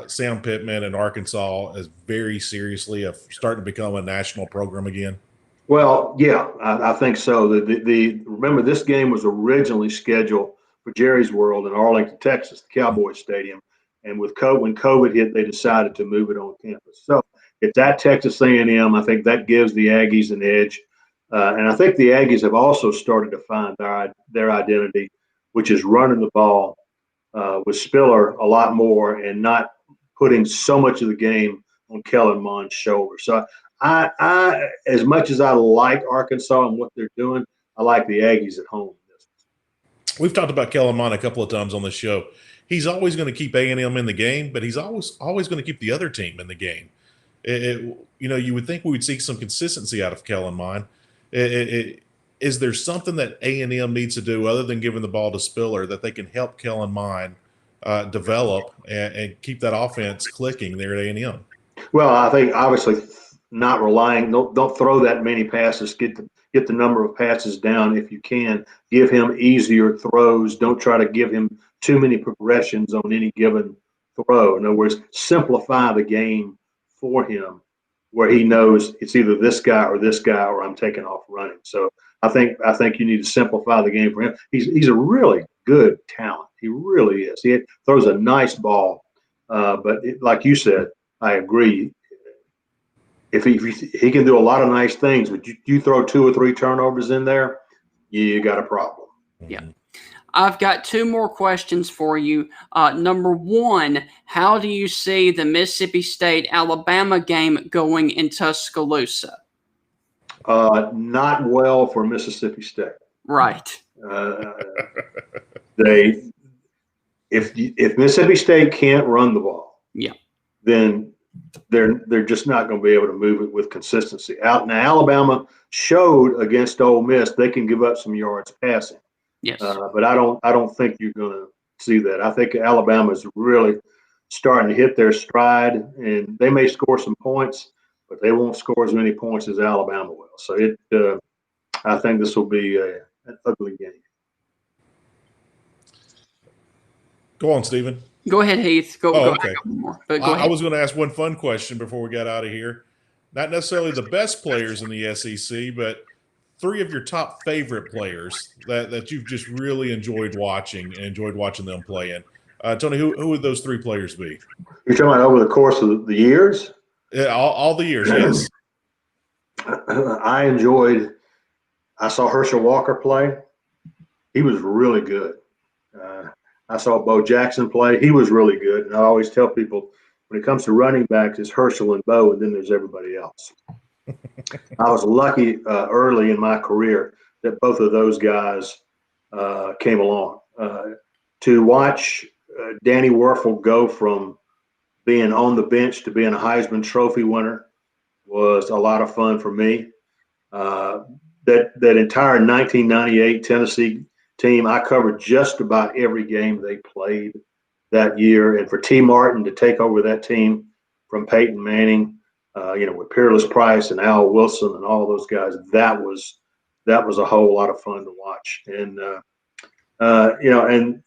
[SPEAKER 3] Sam Pittman and Arkansas as very seriously of starting to become a national program again?
[SPEAKER 4] Well, yeah, I think so. Remember, this game was originally scheduled for Jerry's World in Arlington, Texas, the Cowboys Stadium, And when COVID hit, they decided to move it on campus. So it's at Texas A&M. I think that gives the Aggies an edge. And I think the Aggies have also started to find their identity, which is running the ball with Spiller a lot more and not putting so much of the game on Kellen Mond's shoulders. So I as much as I like Arkansas and what they're doing, I like the Aggies at home.
[SPEAKER 3] We've talked about Kellen Mond a couple of times on this show. He's always going to keep A&M in the game, but he's always going to keep the other team in the game. You would think we would see some consistency out of Kellen Mond. Is there something that A&M needs to do other than giving the ball to Spiller that they can help Kellen Mond develop and keep that offense clicking there at A&M?
[SPEAKER 4] Well, I think obviously not relying. Don't throw that many passes. Get the number of passes down if you can. Give him easier throws. Don't try to give him too many progressions on any given throw. In other words, simplify the game for him where he knows it's either this guy or I'm taking off running. So I think you need to simplify the game for him. He's a really good talent. He really is. He throws a nice ball, but like you said, I agree. If he can do a lot of nice things, but you throw 2 or 3 turnovers in there, you got a problem.
[SPEAKER 1] Yeah. I've got 2 more questions for you. Number 1, how do you see the Mississippi State-Alabama game going in Tuscaloosa?
[SPEAKER 4] Not well for Mississippi State.
[SPEAKER 1] Right.
[SPEAKER 4] If Mississippi State can't run the ball,
[SPEAKER 1] yeah,
[SPEAKER 4] then they're just not going to be able to move it with consistency. Now Alabama showed against Ole Miss they can give up some yards passing.
[SPEAKER 1] Yes.
[SPEAKER 4] But I don't think you're going to see that. I think Alabama is really starting to hit their stride, and they may score some points, but they won't score as many points as Alabama will. So I think this will be an ugly game.
[SPEAKER 3] Go on, Stephen.
[SPEAKER 1] Go ahead, Heath. Go
[SPEAKER 3] okay.
[SPEAKER 1] ahead. More, but go ahead.
[SPEAKER 3] I was going to ask one fun question before we got out of here. Not necessarily the best players in the SEC, but 3 of your top favorite players that you've just really enjoyed watching them play in. Tony, who would those 3 players be?
[SPEAKER 4] You're talking about over the course of the years?
[SPEAKER 3] Yeah, all the years, yes.
[SPEAKER 4] I saw Herschel Walker play. He was really good. I saw Bo Jackson play. He was really good. And I always tell people when it comes to running backs, it's Herschel and Bo, and then there's everybody else. I was lucky early in my career that both of those guys came along. To watch Danny Werfel go from being on the bench to being a Heisman Trophy winner was a lot of fun for me. That entire 1998 Tennessee team, I covered just about every game they played that year. And for T. Martin to take over that team from Peyton Manning, with Peerless Price and Al Wilson and all those guys, that was a whole lot of fun to watch. And and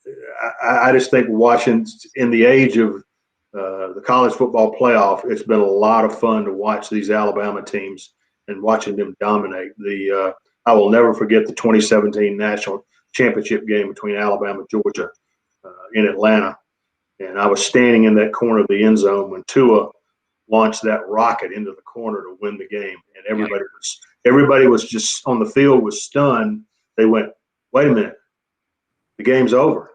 [SPEAKER 4] I just think watching in the age of the college football playoff, it's been a lot of fun to watch these Alabama teams and watching them dominate. I will never forget the 2017 national championship game between Alabama and Georgia in Atlanta, and I was standing in that corner of the end zone when Tua launched that rocket into the corner to win the game, and everybody was just on the field was stunned. They went, "Wait a minute, the game's over!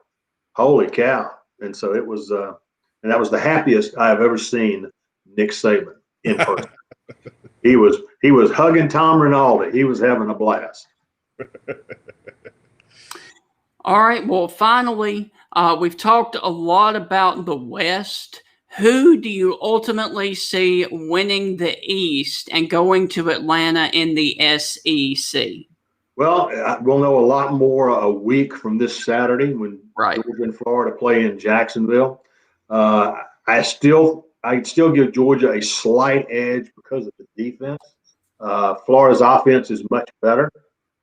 [SPEAKER 4] Holy cow!" And so it was, and that was the happiest I have ever seen Nick Saban in person. He was hugging Tom Rinaldi. He was having a blast.
[SPEAKER 1] All right. Well, finally, we've talked a lot about the West. Who do you ultimately see winning the East and going to Atlanta in the SEC?
[SPEAKER 4] Well, we'll know a lot more a week from this Saturday when Georgia and Florida play in Jacksonville. I still give Georgia a slight edge because of the defense. Florida's offense is much better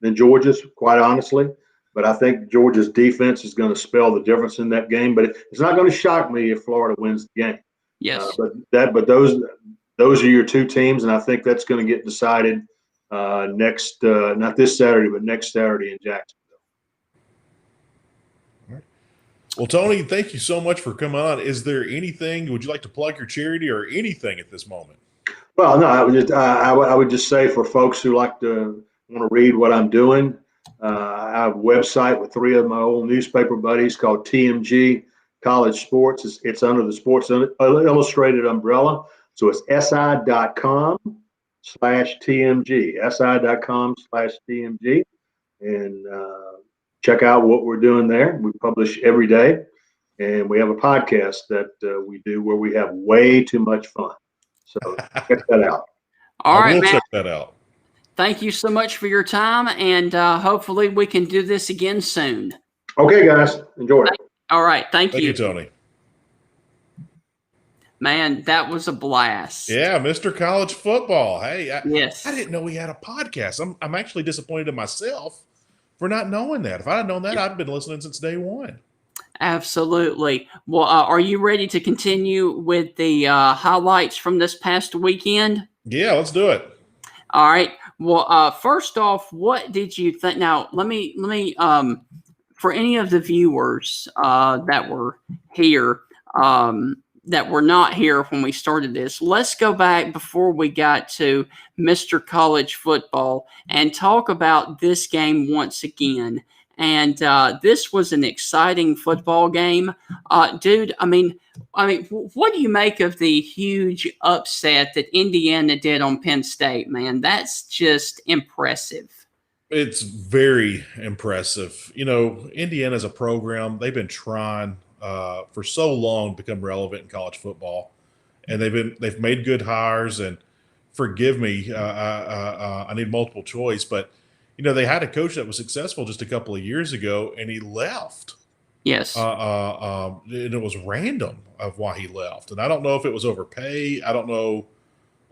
[SPEAKER 4] than Georgia's, quite honestly. But I think Georgia's defense is going to spell the difference in that game. But it's not going to shock me if Florida wins the game.
[SPEAKER 1] Yes.
[SPEAKER 4] But those are your 2 teams, and I think that's going to get decided next, not this Saturday, but next Saturday in Jacksonville.
[SPEAKER 3] Well, Tony, thank you so much for coming on. Is there anything, would you like to plug your charity or anything at this moment?
[SPEAKER 4] Well, no, I would just say for folks who want to read what I'm doing, I have a website with 3 of my old newspaper buddies called TMG College Sports. It's under the Sports Illustrated umbrella. So it's si.com/TMG, si.com/TMG, and check out what we're doing there. We publish every day, and we have a podcast that we do where we have way too much fun. So check that out.
[SPEAKER 1] All right,
[SPEAKER 3] we'll
[SPEAKER 1] man.
[SPEAKER 3] check that out.
[SPEAKER 1] Thank you so much for your time, and hopefully we can do this again soon.
[SPEAKER 4] Okay, guys. Enjoy it.
[SPEAKER 1] All right. Thank
[SPEAKER 3] Thank you, Tony.
[SPEAKER 1] Man, that was a blast.
[SPEAKER 3] Yeah, Mr. College Football. Hey,
[SPEAKER 1] yes.
[SPEAKER 3] I didn't know we had a podcast. I'm actually disappointed in myself for not knowing that. If I had known that, I'd been listening since day one.
[SPEAKER 1] Absolutely. Well, are you ready to continue with the highlights from this past weekend?
[SPEAKER 3] Yeah, let's do it.
[SPEAKER 1] All right. Well, first off, what did you think? Now, let me for any of the viewers that were here, that were not here when we started this, let's go back before we got to Mr. College Football and talk about this game once again. And this was an exciting football game. Dude, I mean, what do you make of the huge upset that Indiana did on Penn State, man? That's just impressive.
[SPEAKER 3] It's very impressive. You know, Indiana's a program. They've been trying for so long to become relevant in college football, and they've made good hires. And forgive me, I need multiple choice, but you know, they had a coach that was successful just a couple of years ago, and he left.
[SPEAKER 1] Yes.
[SPEAKER 3] And it was random of why he left. And I don't know if it was overpay. I don't know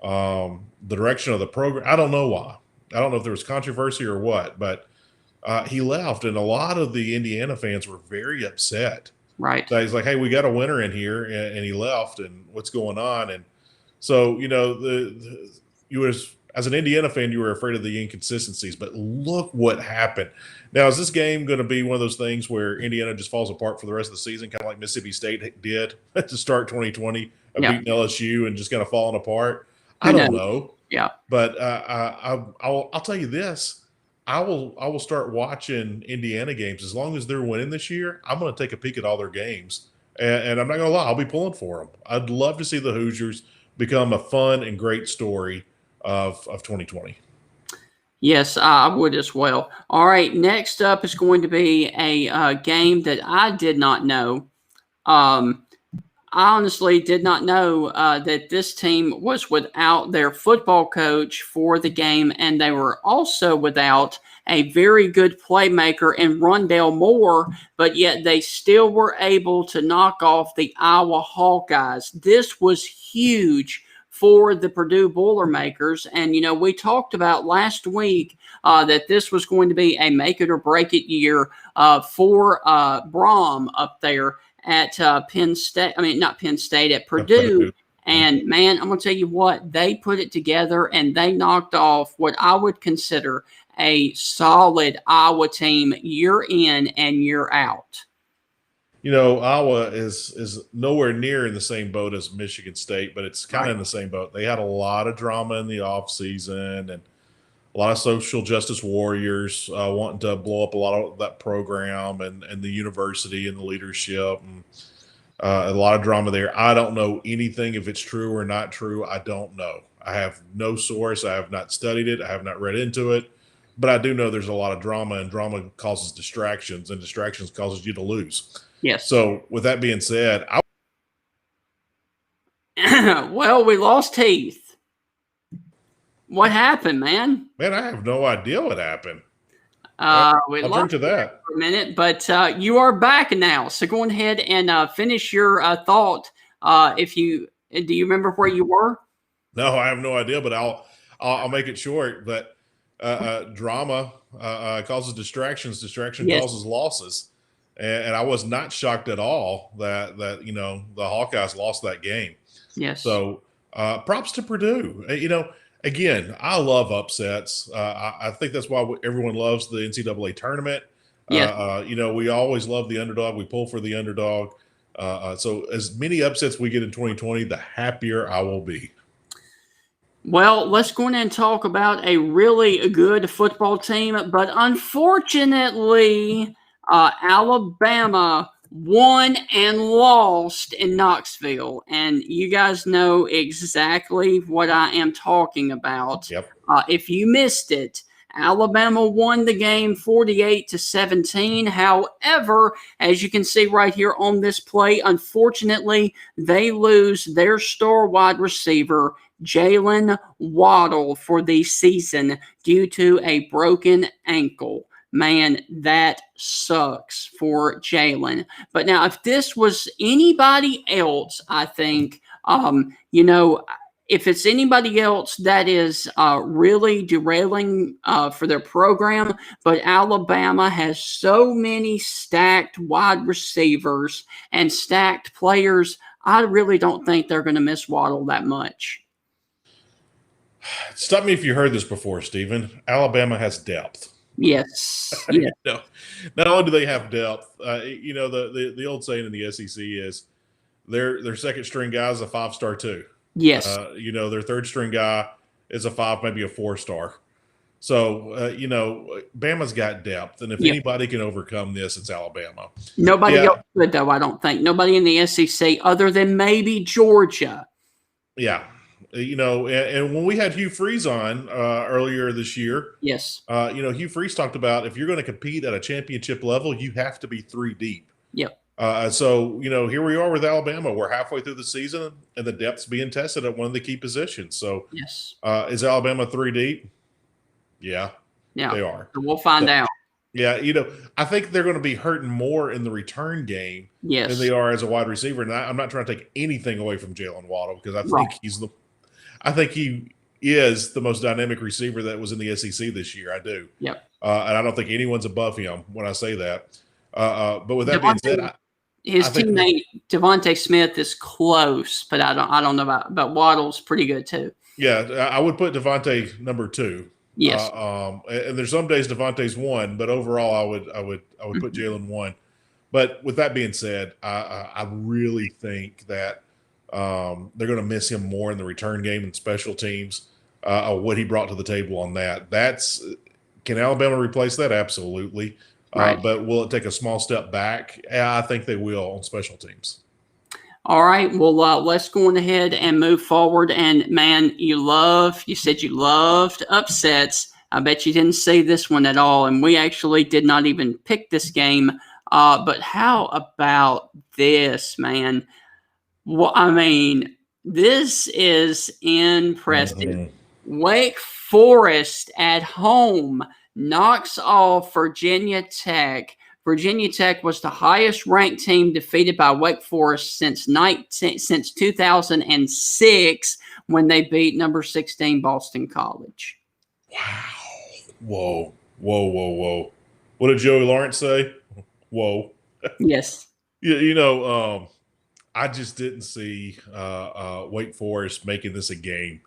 [SPEAKER 3] the direction of the program. I don't know why. I don't know if there was controversy or what, but he left. And a lot of the Indiana fans were very upset.
[SPEAKER 1] Right.
[SPEAKER 3] So he's like, hey, we got a winner in here, and he left, and what's going on? And so, you know, you was, as an Indiana fan, you were afraid of the inconsistencies, but look what happened. Now, is this game going to be one of those things where Indiana just falls apart for the rest of the season, kind of like Mississippi State did to start 2020, beating LSU and just kind of falling apart? I don't know.
[SPEAKER 1] Yeah.
[SPEAKER 3] But I'll tell you this. I will start watching Indiana games. As long as they're winning this year, I'm going to take a peek at all their games. And I'm not going to lie, I'll be pulling for them. I'd love to see the Hoosiers become a fun and great story of 2020.
[SPEAKER 1] Yes, I would as well. All right, next up is going to be a game that I did not know. I honestly did not know that this team was without their football coach for the game, and they were also without a very good playmaker in Rondale Moore, but yet they still were able to knock off the Iowa Hawkeyes. This was huge for the Purdue Boilermakers. And, you know, we talked about last week that this was going to be a make it or break it year for Brom up there at Penn State. I mean, not Penn State, at Purdue. And, man, I'm going to tell you what, they put it together and they knocked off what I would consider a solid Iowa team year in and year out.
[SPEAKER 3] You know, Iowa is nowhere near in the same boat as Michigan State, but it's kind of in the same boat. They had a lot of drama in the offseason and a lot of social justice warriors wanting to blow up a lot of that program and the university and the leadership, and a lot of drama there. I don't know anything if it's true or not true. I don't know. I have no source. I have not studied it. I have not read into it. But I do know there's a lot of drama, and drama causes distractions, and distractions causes you to lose.
[SPEAKER 1] Yes.
[SPEAKER 3] So with that being said,
[SPEAKER 1] well, we lost Heath. What happened, man?
[SPEAKER 3] Man, I have no idea what happened.
[SPEAKER 1] We
[SPEAKER 3] I'll drink to that
[SPEAKER 1] for a minute, but you are back now. So go ahead and finish your thought. Do you remember where you were?
[SPEAKER 3] No, I have no idea, but I'll make it short. But drama causes distractions. Distraction causes losses. And I was not shocked at all that you know, the Hawkeyes lost that game.
[SPEAKER 1] Yes.
[SPEAKER 3] So props to Purdue. You know, again, I love upsets. I think that's why everyone loves the NCAA tournament.
[SPEAKER 1] Yes.
[SPEAKER 3] We always love the underdog. We pull for the underdog. So as many upsets we get in 2020, the happier I will be.
[SPEAKER 1] Well, let's go in and talk about a really good football team, but unfortunately, Alabama won and lost in Knoxville, and you guys know exactly what I am talking about.
[SPEAKER 3] Yep.
[SPEAKER 1] If you missed it, Alabama won the game 48-17. However, as you can see right here on this play, unfortunately, they lose their star wide receiver, Jalen Waddle, for the season due to a broken ankle. Man, that sucks for Jalen. But now, if this was anybody else, I think, if it's anybody else that is really derailing for their program, but Alabama has so many stacked wide receivers and stacked players, I really don't think they're going to miss Waddle that much.
[SPEAKER 3] Stop me if you heard this before, Stephen. Alabama has depth.
[SPEAKER 1] Yes. Yes.
[SPEAKER 3] Not only do they have depth, the old saying in the SEC is their second string guy is a 5-star too.
[SPEAKER 1] Yes.
[SPEAKER 3] Their third string guy is a 5, maybe a 4-star. So, Bama's got depth, and if anybody can overcome this, it's Alabama.
[SPEAKER 1] Nobody else could, though, I don't think. Nobody in the SEC other than maybe Georgia.
[SPEAKER 3] Yeah. And when we had Hugh Freeze on earlier this year,
[SPEAKER 1] yes,
[SPEAKER 3] Hugh Freeze talked about if you're going to compete at a championship level, you have to be 3 deep.
[SPEAKER 1] Yep.
[SPEAKER 3] So here we are with Alabama. We're halfway through the season, and the depth's being tested at one of the key positions. So,
[SPEAKER 1] yes,
[SPEAKER 3] is Alabama 3 deep? Yeah, they are.
[SPEAKER 1] So we'll find out.
[SPEAKER 3] Yeah, I think they're going to be hurting more in the return game than they are as a wide receiver. And I'm not trying to take anything away from Jalen Waddle because I think he is the most dynamic receiver that was in the SEC this year. I do.
[SPEAKER 1] Yep.
[SPEAKER 3] And I don't think anyone's above him when I say that. But with that being said,
[SPEAKER 1] his teammate Devontae Smith is close, but I don't know about Waddle's pretty good too.
[SPEAKER 3] Yeah, I would put Devontae number 2.
[SPEAKER 1] Yes.
[SPEAKER 3] And there's some days Devontae's 1, but overall I would put Jalen 1. But with that being said, I really think that they're going to miss him more in the return game and special teams. What he brought to the table on that. Can Alabama replace that? Absolutely.
[SPEAKER 1] Right.
[SPEAKER 3] But will it take a small step back? I think they will on special teams.
[SPEAKER 1] All right. Well, let's go on ahead and move forward. And man, you said you loved upsets. I bet you didn't see this one at all. And we actually did not even pick this game. But how about this, man? Well, I mean, this is impressive. Mm-hmm. Wake Forest at home knocks off Virginia Tech. Virginia Tech was the highest ranked team defeated by Wake Forest since 2006 when they beat number 16 Boston College.
[SPEAKER 3] Wow. Whoa. What did Joey Lawrence say? Whoa.
[SPEAKER 1] Yes.
[SPEAKER 3] I just didn't see Wake Forest making this a game.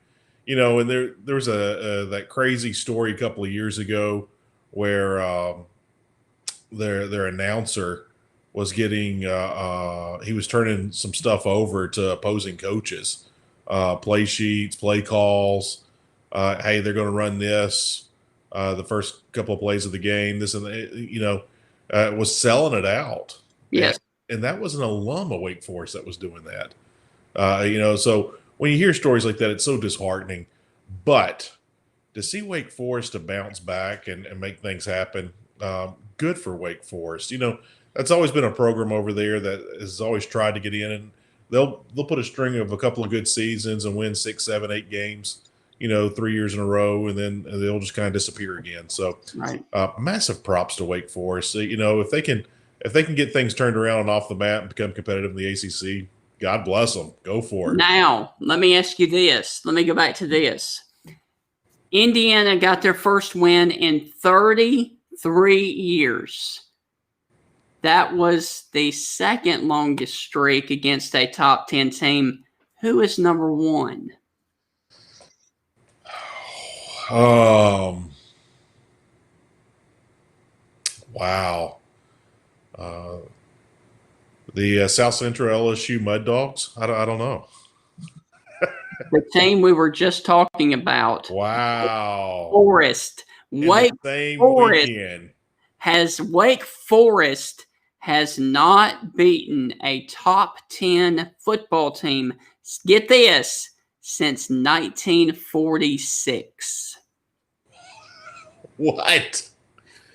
[SPEAKER 3] And there was that crazy story a couple of years ago where their announcer was getting he was turning some stuff over to opposing coaches, play sheets, play calls. Hey, they're going to run this the first couple of plays of the game. This and was selling it out.
[SPEAKER 1] Yes,
[SPEAKER 3] and that was an alum of Wake Forest that was doing that. So when you hear stories like that, it's so disheartening. But to see Wake Forest to bounce back and make things happen, good for Wake Forest. That's always been a program over there that has always tried to get in, and they'll put a string of a couple of good seasons and win 6, 7, 8 games, 3 years in a row, and then they'll just kind of disappear again. So,
[SPEAKER 1] right.
[SPEAKER 3] Massive props to Wake Forest. If they can get things turned around and off the map and become competitive in the ACC, God bless them. Go for it.
[SPEAKER 1] Now, let me ask you this. Let me go back to this. Indiana got their first win in 33 years. That was the second longest streak against a top 10 team. Who is number 1?
[SPEAKER 3] Wow. The South Central LSU Mud Dogs? I don't know.
[SPEAKER 1] The team we were just talking about,
[SPEAKER 3] Wow.
[SPEAKER 1] Forest.
[SPEAKER 3] In
[SPEAKER 1] Wake
[SPEAKER 3] the same
[SPEAKER 1] Forest
[SPEAKER 3] weekend.
[SPEAKER 1] Wake Forest has not beaten a top 10 football team, get this, since 1946.
[SPEAKER 3] What?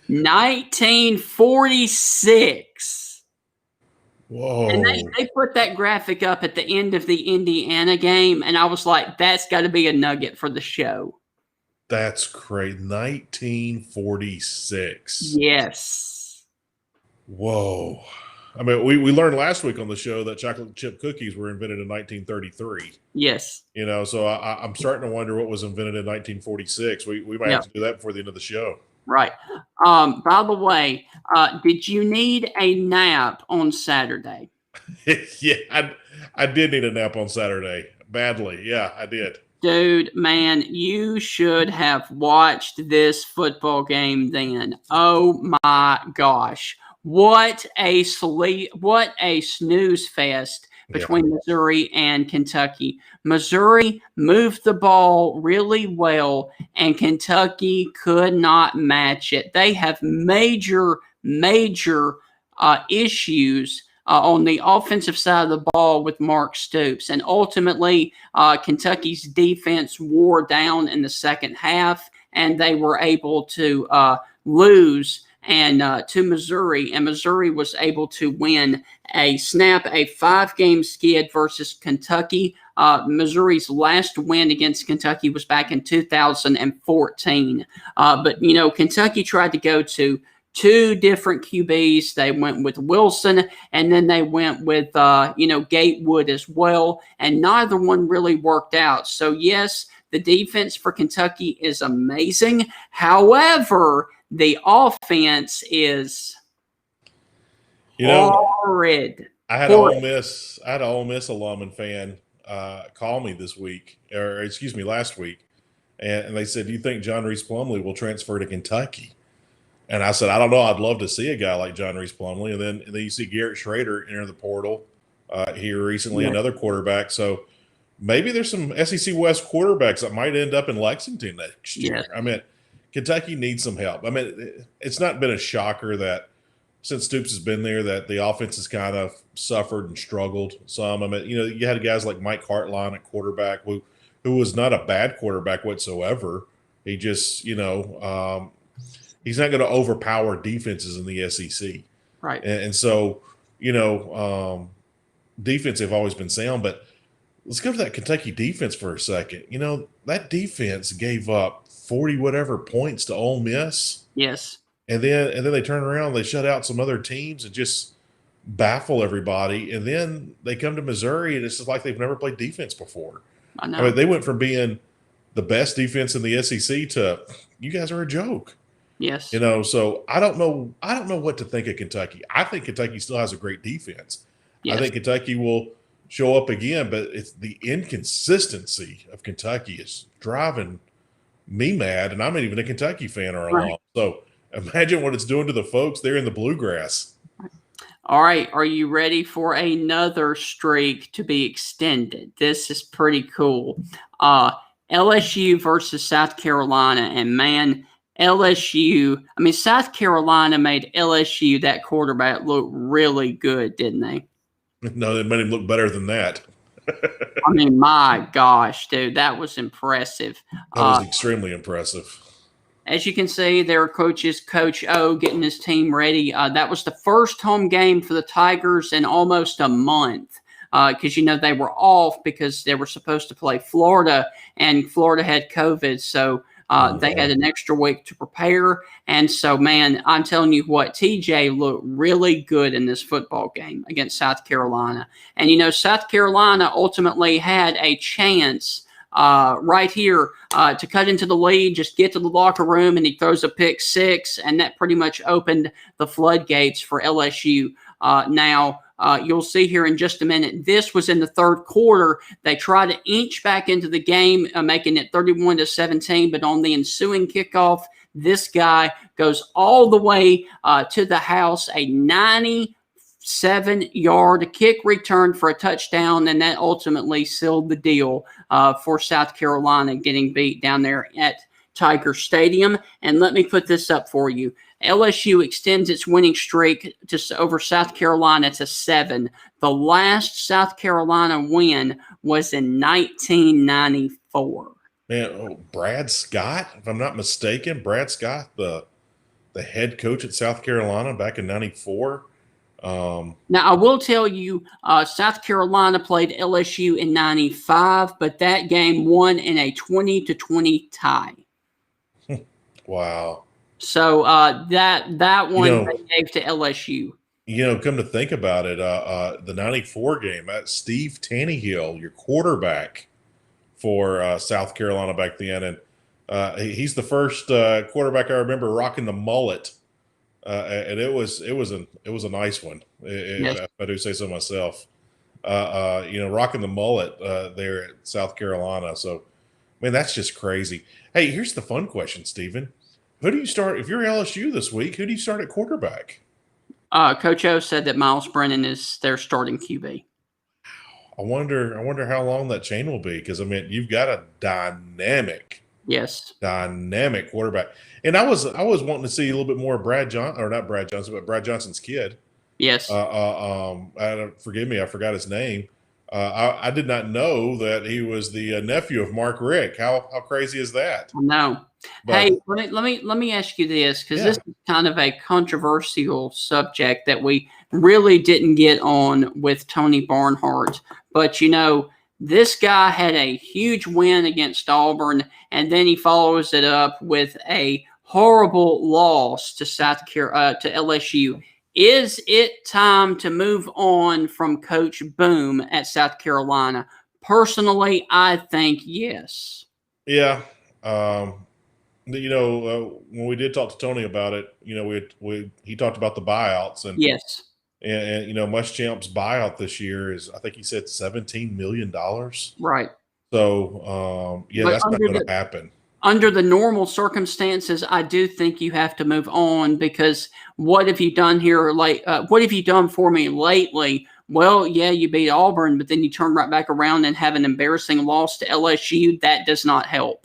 [SPEAKER 1] 1946.
[SPEAKER 3] Whoa.
[SPEAKER 1] And they put that graphic up at the end of the Indiana game, and I was like, that's got to be a nugget for the show.
[SPEAKER 3] That's great. 1946.
[SPEAKER 1] Yes.
[SPEAKER 3] Whoa. I mean, we learned last week on the show that chocolate chip cookies were invented in 1933.
[SPEAKER 1] Yes.
[SPEAKER 3] You know, so I'm starting to wonder what was invented in 1946. We might have to do that before the end of the show.
[SPEAKER 1] Right. By the way, did you need a nap on Saturday?
[SPEAKER 3] Yeah, I did need a nap on Saturday. Badly. Yeah, I did.
[SPEAKER 1] Dude, man, you should have watched this football game then. Oh my gosh. What a snooze fest between Missouri and Kentucky. Missouri moved the ball really well, and Kentucky could not match it. They have major issues on the offensive side of the ball with Mark Stoops. And ultimately, Kentucky's defense wore down in the second half, and they were able to lose to Missouri. And Missouri was able to win a 5-game skid versus Kentucky. Missouri's last win against Kentucky was back in 2014. But, Kentucky tried to go to 2 different QBs. They went with Wilson, and then they went with, Gatewood as well, and neither one really worked out. So, yes, the defense for Kentucky is amazing. However, the offense is horrid.
[SPEAKER 3] I had an Ole Miss alum and fan call me last week, and they said, "Do you think John Reese Plumlee will transfer to Kentucky?" And I said, I don't know. I'd love to see a guy like John Reese Plumlee. And then you see Garrett Schrader enter the portal here recently, another quarterback. So maybe there's some SEC West quarterbacks that might end up in Lexington next year. I mean, Kentucky needs some help. I mean, it's not been a shocker that since Stoops has been there that the offense has kind of suffered and struggled some. I mean, you had guys like Mike Hartline at quarterback who was not a bad quarterback whatsoever. He just, he's not going to overpower defenses in the SEC.
[SPEAKER 1] Right.
[SPEAKER 3] And so, defense have always been sound, but let's go to that Kentucky defense for a second. That defense gave up 40 whatever points to Ole Miss.
[SPEAKER 1] Yes.
[SPEAKER 3] And then they turn around, they shut out some other teams and just baffle everybody. And then they come to Missouri, and it's just like they've never played defense before.
[SPEAKER 1] I know.
[SPEAKER 3] I mean, they went from being the best defense in the SEC to you guys are a joke.
[SPEAKER 1] Yes.
[SPEAKER 3] So I don't know what to think of Kentucky. I think Kentucky still has a great defense. Yes. I think Kentucky will show up again, but it's the inconsistency of Kentucky is driving me mad, and I'm not even a Kentucky fan or along. So imagine what it's doing to the folks there in the Bluegrass.
[SPEAKER 1] All right. Are you ready for another streak to be extended? This is pretty cool. LSU versus South Carolina, and man, South Carolina made LSU, that quarterback, look really good, didn't they?
[SPEAKER 3] No, they made him look better than that.
[SPEAKER 1] My gosh, dude, that was impressive.
[SPEAKER 3] That was extremely impressive.
[SPEAKER 1] As you can see, their coaches, Coach O, getting his team ready. That was the first home game for the Tigers in almost a month. Because, they were off because they were supposed to play Florida, and Florida had COVID. So they had an extra week to prepare. And so, man, I'm telling you what, TJ looked really good in this football game against South Carolina. And, South Carolina ultimately had a chance right here to cut into the lead, just get to the locker room, and he throws a pick 6, and that pretty much opened the floodgates for LSU. Now, you'll see here in just a minute. This was in the third quarter. They tried to inch back into the game, making it 31-17. But on the ensuing kickoff, this guy goes all the way to the house, a 97-yard kick return for a touchdown, and that ultimately sealed the deal for South Carolina getting beat down there at Tiger Stadium. And let me put this up for you. LSU extends its winning streak over South Carolina to 7. The last South Carolina win was in 1994.
[SPEAKER 3] Man, Brad Scott, if I'm not mistaken, Brad Scott, the head coach at South Carolina back in 94.
[SPEAKER 1] Now, I will tell you, South Carolina played LSU in 95, but that game won in a 20-20 tie.
[SPEAKER 3] Wow.
[SPEAKER 1] So that one they gave to LSU.
[SPEAKER 3] Come to think about it, the 94 game, Steve Tannehill, your quarterback for South Carolina back then, and he's the first quarterback I remember rocking the mullet, and it was a nice one.
[SPEAKER 1] Yes.
[SPEAKER 3] If I do say so myself. Rocking the mullet there at South Carolina. So, man, that's just crazy. Hey, here's the fun question, Stephen. Who do you start if you're LSU this week? Who do you start at quarterback?
[SPEAKER 1] Coach O said that Miles Brennan is their starting QB.
[SPEAKER 3] I wonder how long that chain will be, because I mean you've got a dynamic quarterback, and I was wanting to see a little bit more of Brad Johnson's kid.
[SPEAKER 1] Yes.
[SPEAKER 3] Forgive me, I forgot his name. I did not know that he was the nephew of Mark Richt. How crazy is that?
[SPEAKER 1] No. Hey, let me ask you this, because this is kind of a controversial subject that we really didn't get on with Tony Barnhart. But this guy had a huge win against Auburn, and then he follows it up with a horrible loss to to LSU. Is it time to move on from Coach Boom at South Carolina? Personally, I think yes.
[SPEAKER 3] Yeah. When we did talk to Tony about it, he talked about the buyouts, and
[SPEAKER 1] yes,
[SPEAKER 3] and Muschamp's buyout this year is, I think he said $17 million.
[SPEAKER 1] Right.
[SPEAKER 3] So that's not going to happen.
[SPEAKER 1] Under the normal circumstances, I do think you have to move on, because what have you done here? What have you done for me lately? Well, yeah, you beat Auburn, but then you turn right back around and have an embarrassing loss to LSU. That does not help.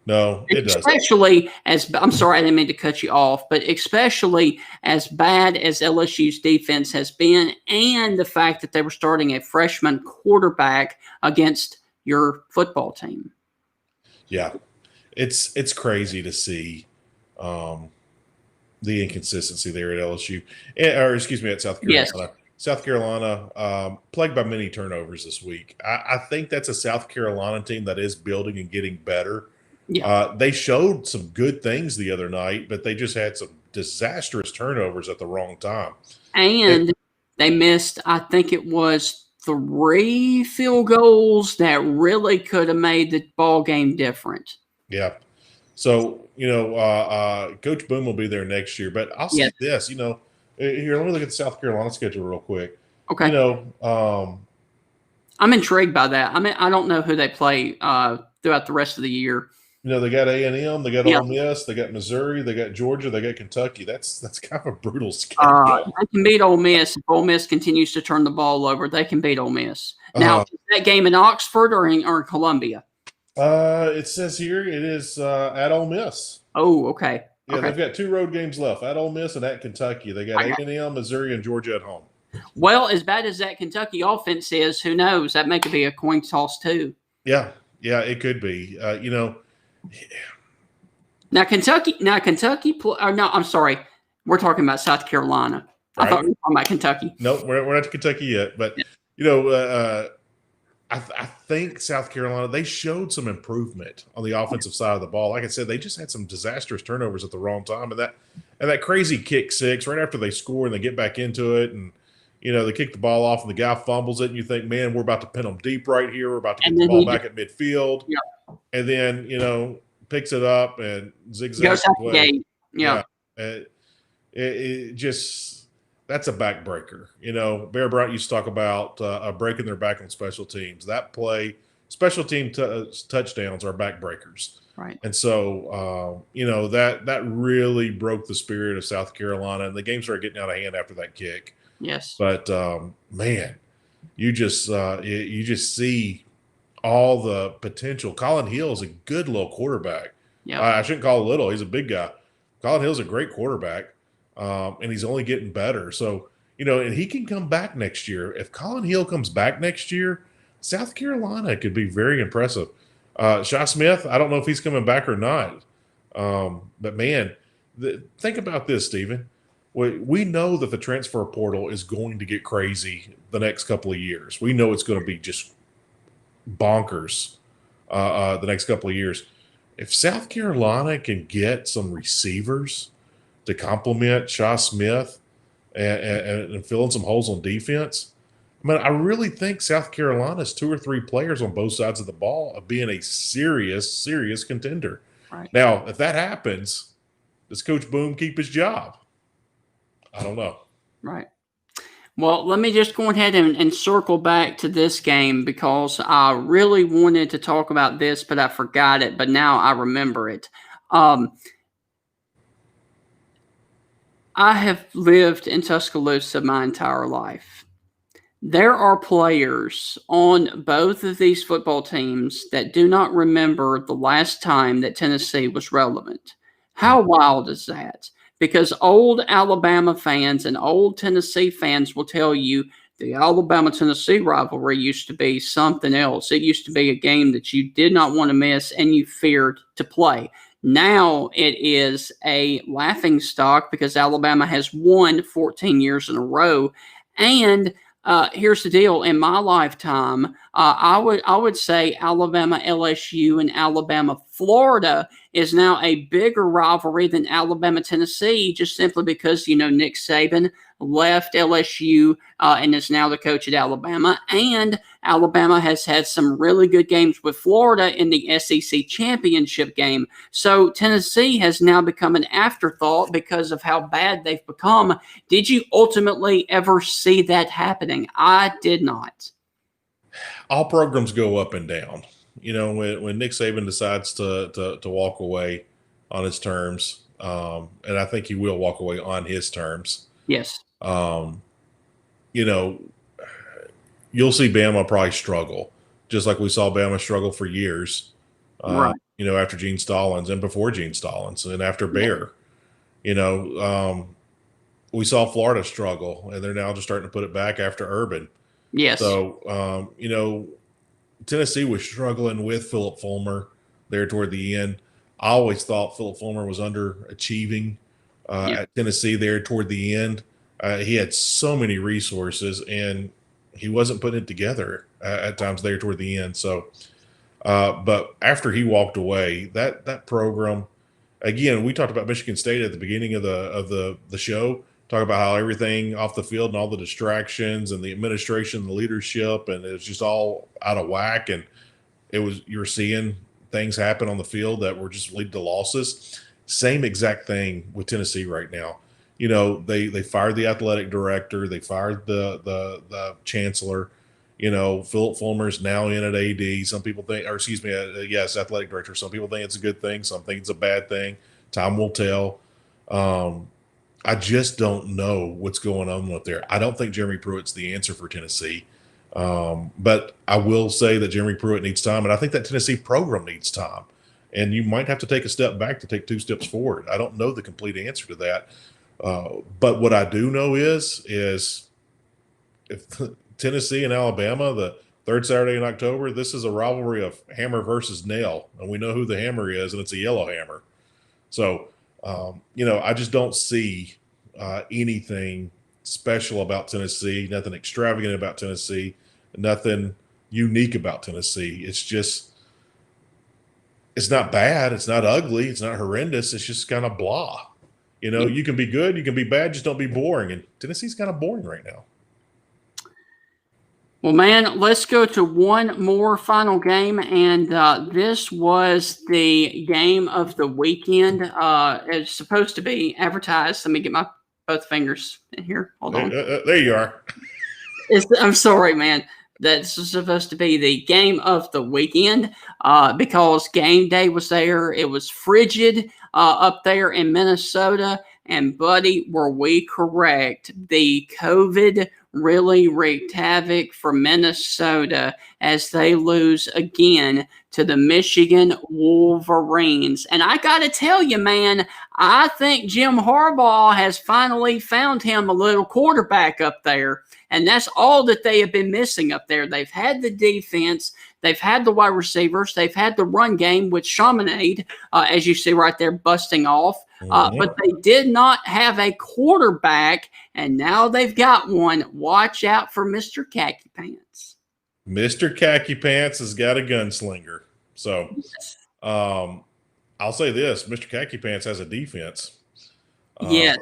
[SPEAKER 3] No, it doesn't.
[SPEAKER 1] Especially I'm sorry, I didn't mean to cut you off, but especially as bad as LSU's defense has been, and the fact that they were starting a freshman quarterback against your football team.
[SPEAKER 3] Yeah. It's crazy to see the inconsistency there at LSU, at South Carolina.
[SPEAKER 1] Yes.
[SPEAKER 3] South Carolina, plagued by many turnovers this week. I think that's a South Carolina team that is building and getting better.
[SPEAKER 1] Yeah.
[SPEAKER 3] They showed some good things the other night, but they just had some disastrous turnovers at the wrong time.
[SPEAKER 1] And they missed, I think it was 3 field goals that really could have made the ball game different.
[SPEAKER 3] Yeah. So, Coach Boom will be there next year. But I'll say this, here, let me look at the South Carolina schedule real quick.
[SPEAKER 1] Okay. I'm intrigued by that. I mean, I don't know who they play throughout the rest of the year.
[SPEAKER 3] They got A&M, they got Ole Miss, they got Missouri, they got Georgia, they got Kentucky. That's kind of a brutal schedule.
[SPEAKER 1] They can beat Ole Miss. If Ole Miss continues to turn the ball over, they can beat Ole Miss. Now, is that game in Oxford or in Columbia?
[SPEAKER 3] It says here it is at Ole Miss.
[SPEAKER 1] Oh, okay.
[SPEAKER 3] Yeah, they've got 2 road games left, at Ole Miss and at Kentucky. They got A&M, Missouri, and Georgia at home.
[SPEAKER 1] Well, as bad as that Kentucky offense is, who knows? That may could be a coin toss too.
[SPEAKER 3] Yeah, it could be.
[SPEAKER 1] Now Kentucky. I'm sorry. We're talking about South Carolina. Right. I thought we were talking about Kentucky.
[SPEAKER 3] No, we're not to Kentucky yet. But I think South Carolina, they showed some improvement on the offensive side of the ball. Like I said, they just had some disastrous turnovers at the wrong time, and that crazy kick six right after they score and they get back into it, and they kick the ball off and the guy fumbles it, and you think, man, we're about to pin them deep right here. We're about to get the ball back at midfield.
[SPEAKER 1] Yeah.
[SPEAKER 3] And then, picks it up and zigzags
[SPEAKER 1] goes out the gate. Yeah.
[SPEAKER 3] It just that's a backbreaker. Bear Bryant used to talk about breaking their back on special teams. That play, special team touchdowns are backbreakers.
[SPEAKER 1] Right.
[SPEAKER 3] And so, that really broke the spirit of South Carolina, and the game started getting out of hand after that kick.
[SPEAKER 1] Yes.
[SPEAKER 3] But man, you just see all the potential. Colin Hill is a good little quarterback.
[SPEAKER 1] Yeah.
[SPEAKER 3] I shouldn't call it little. He's a big guy. Colin Hill's a great quarterback, and he's only getting better. So, and he can come back next year. If Colin Hill comes back next year, South Carolina could be very impressive. Shy Smith, I don't know if he's coming back or not. But, man, think about this, Stephen. We know that the transfer portal is going to get crazy the next couple of years. We know it's going to be just bonkers the next couple of years. If South Carolina can get some receivers to complement Shy Smith and fill in some holes on defense, I really think South Carolina's 2 or 3 players on both sides of the ball of being a serious, serious contender.
[SPEAKER 1] Right.
[SPEAKER 3] Now, if that happens, does Coach Boom keep his job? I don't know.
[SPEAKER 1] Right. Well, let me just go ahead and circle back to this game because I really wanted to talk about this, but I forgot it. But now I remember it. I have lived in Tuscaloosa my entire life. There are players on both of these football teams that do not remember the last time that Tennessee was relevant. How wild is that? Because old Alabama fans and old Tennessee fans will tell you the Alabama-Tennessee rivalry used to be something else. It used to be a game that you did not want to miss and you feared to play. Now it is a laughingstock because Alabama has won 14 years in a row. And here's the deal. In my lifetime, I would say Alabama LSU and Alabama Florida is now a bigger rivalry than Alabama Tennessee, just simply because Nick Saban left LSU and is now the coach at Alabama, and Alabama has had some really good games with Florida in the SEC championship game. So Tennessee has now become an afterthought because of how bad they've become. Did you ultimately ever see that happening? I did not.
[SPEAKER 3] All programs go up and down. When Nick Saban decides to walk away on his terms, and I think he will walk away on his terms.
[SPEAKER 1] Yes.
[SPEAKER 3] You'll see Bama probably struggle, just like we saw Bama struggle for years.
[SPEAKER 1] Right.
[SPEAKER 3] After Gene Stallings and before Gene Stallings and after Bear. We saw Florida struggle, and they're now just starting to put it back after Urban.
[SPEAKER 1] Yes.
[SPEAKER 3] So, Tennessee was struggling with Philip Fulmer there toward the end. I always thought Philip Fulmer was underachieving at Tennessee there toward the end. He had so many resources, and he wasn't putting it together at times there toward the end. So, but after he walked away, that program, again, we talked about Michigan State at the beginning of the show. Talk about how everything off the field and all the distractions and the administration, the leadership, and it was just all out of whack. And you were seeing things happen on the field that were just lead to losses. Same exact thing with Tennessee right now. They fired the athletic director, they fired the chancellor. Philip Fulmer's now in at AD. Some people think, athletic director. Some people think it's a good thing. Some think it's a bad thing. Time will tell. I just don't know what's going on up there. I don't think Jeremy Pruitt's the answer for Tennessee. But I will say that Jeremy Pruitt needs time, and I think that Tennessee program needs time. And you might have to take a step back to take 2 steps forward. I don't know the complete answer to that. But what I do know is if Tennessee and Alabama, the third Saturday in October, this is a rivalry of hammer versus nail. And we know who the hammer is, and it's a yellow hammer. So, I just don't see anything special about Tennessee, nothing extravagant about Tennessee, nothing unique about Tennessee. It's not bad. It's not ugly. It's not horrendous. It's just kind of blah. You can be good, you can be bad, just don't be boring. And Tennessee's kind of boring right now.
[SPEAKER 1] Well, man, let's go to one more final game, and this was the game of the weekend. It's supposed to be advertised. Let me get my both fingers in here. Hold on.
[SPEAKER 3] There you are.
[SPEAKER 1] I'm sorry, man. That's supposed to be the game of the weekend because game day was there. It was frigid up there in Minnesota. And, buddy, were we correct? The COVID really wreaked havoc for Minnesota as they lose again to the Michigan Wolverines. And I got to tell you, man, I think Jim Harbaugh has finally found him a little quarterback up there. And that's all that they have been missing up there. They've had the defense. They've had the wide receivers. They've had the run game with Chaminade, as you see right there, busting off. But they did not have a quarterback, and now they've got one. Watch out for Mr. Khaki Pants.
[SPEAKER 3] Mr. Khaki Pants has got a gunslinger. So I'll say this. Mr. Khaki Pants has a defense.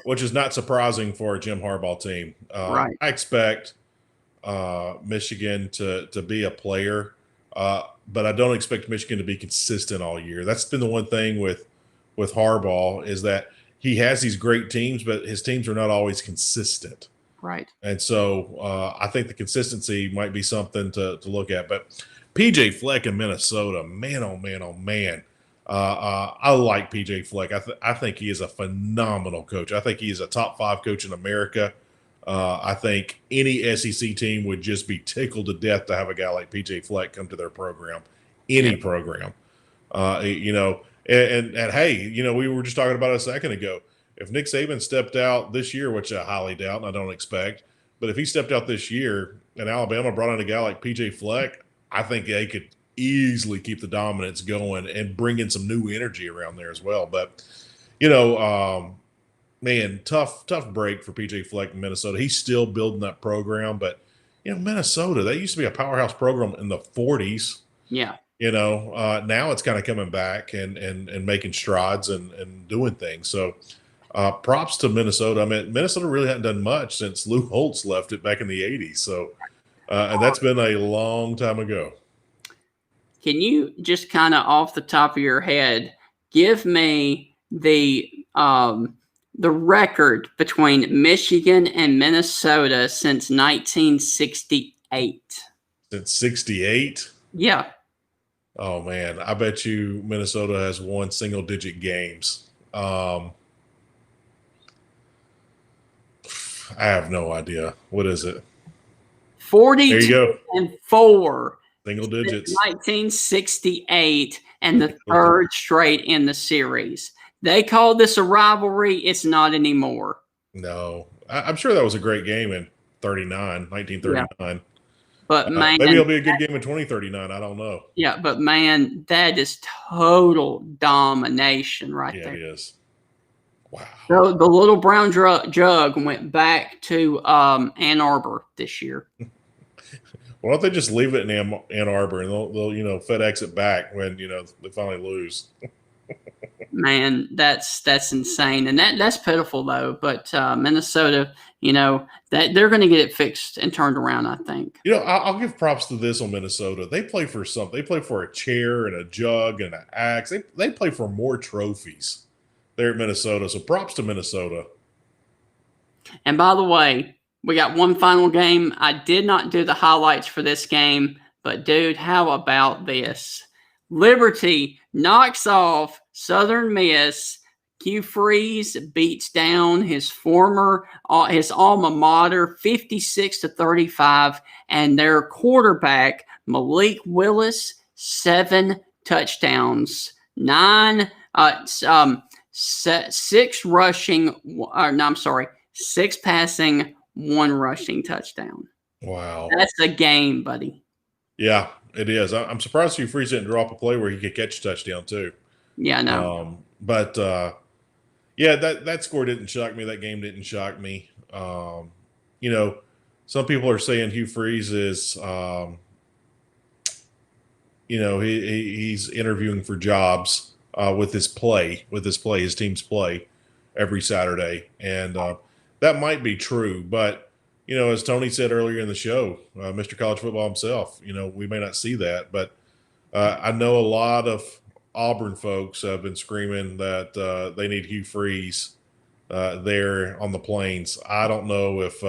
[SPEAKER 3] Which is not surprising for a Jim Harbaugh team.
[SPEAKER 1] Right.
[SPEAKER 3] I expect Michigan to be a player, but I don't expect Michigan to be consistent all year. That's been the one thing with Harbaugh is that he has these great teams, but his teams are not always consistent.
[SPEAKER 1] Right.
[SPEAKER 3] And so I think the consistency might be something to look at. But P.J. Fleck in Minnesota, man, oh, man, oh, man. I like P.J. Fleck. I think he is a phenomenal coach. I think he is a top 5 coach in America. I think any SEC team would just be tickled to death to have a guy like P.J. Fleck come to their program, program. And hey, we were just talking about it a second ago. If Nick Saban stepped out this year, which I highly doubt and I don't expect, but if he stepped out this year and Alabama brought in a guy like P.J. Fleck, I think they could easily keep the dominance going and bring in some new energy around there as well. But, man, tough break for P.J. Fleck in Minnesota. He's still building that program. But, Minnesota, that used to be a powerhouse program in the 40s.
[SPEAKER 1] Yeah.
[SPEAKER 3] Now it's kind of coming back and making strides and doing things. So props to Minnesota. I mean, Minnesota really hadn't done much since Lou Holtz left it back in the 80s. So and that's been a long time ago.
[SPEAKER 1] Can you just kind of off the top of your head give me the record between Michigan and Minnesota since 1968?
[SPEAKER 3] Since 68?
[SPEAKER 1] Yeah.
[SPEAKER 3] Oh, man. I bet you Minnesota has won single-digit games. I have no idea. What is it?
[SPEAKER 1] 42-4.
[SPEAKER 3] Single digits.
[SPEAKER 1] 1968 and the third straight in the series. They call this a rivalry. It's not anymore.
[SPEAKER 3] No. I'm sure that was a great game in 1939. Yeah.
[SPEAKER 1] But, man.
[SPEAKER 3] Maybe it'll be a good game in 2039. I don't know.
[SPEAKER 1] Yeah, but, man, that is total domination right there.
[SPEAKER 3] Yeah, it is. Wow.
[SPEAKER 1] So the little brown jug went back to Ann Arbor this year.
[SPEAKER 3] Why don't they just leave it in Ann Arbor and they'll FedEx it back when they finally lose?
[SPEAKER 1] Man, that's insane, and that's pitiful though. But Minnesota, that they're going to get it fixed and turned around. I think.
[SPEAKER 3] I'll give props to this on Minnesota. They play for something. They play for a chair and a jug and an axe. They play for more trophies there at Minnesota. So props to Minnesota.
[SPEAKER 1] And by the way, we got one final game. I did not do the highlights for this game, but dude, how about this? Liberty knocks off Southern Miss. Hugh Freeze beats down his alma mater 56-35, and their quarterback Malik Willis 7 touchdowns, 6 passing, 1 rushing touchdown.
[SPEAKER 3] Wow.
[SPEAKER 1] That's a game, buddy.
[SPEAKER 3] Yeah, it is. I'm surprised Hugh Freeze didn't drop a play where he could catch a touchdown too.
[SPEAKER 1] Yeah, no.
[SPEAKER 3] But that score didn't shock me. That game didn't shock me. Some people are saying Hugh Freeze is, he's interviewing for jobs with his team's play every Saturday. And that might be true. But, as Tony said earlier in the show, Mr. College Football himself, we may not see that. But I know a lot of Auburn folks have been screaming that they need Hugh Freeze there on the Plains. I don't know if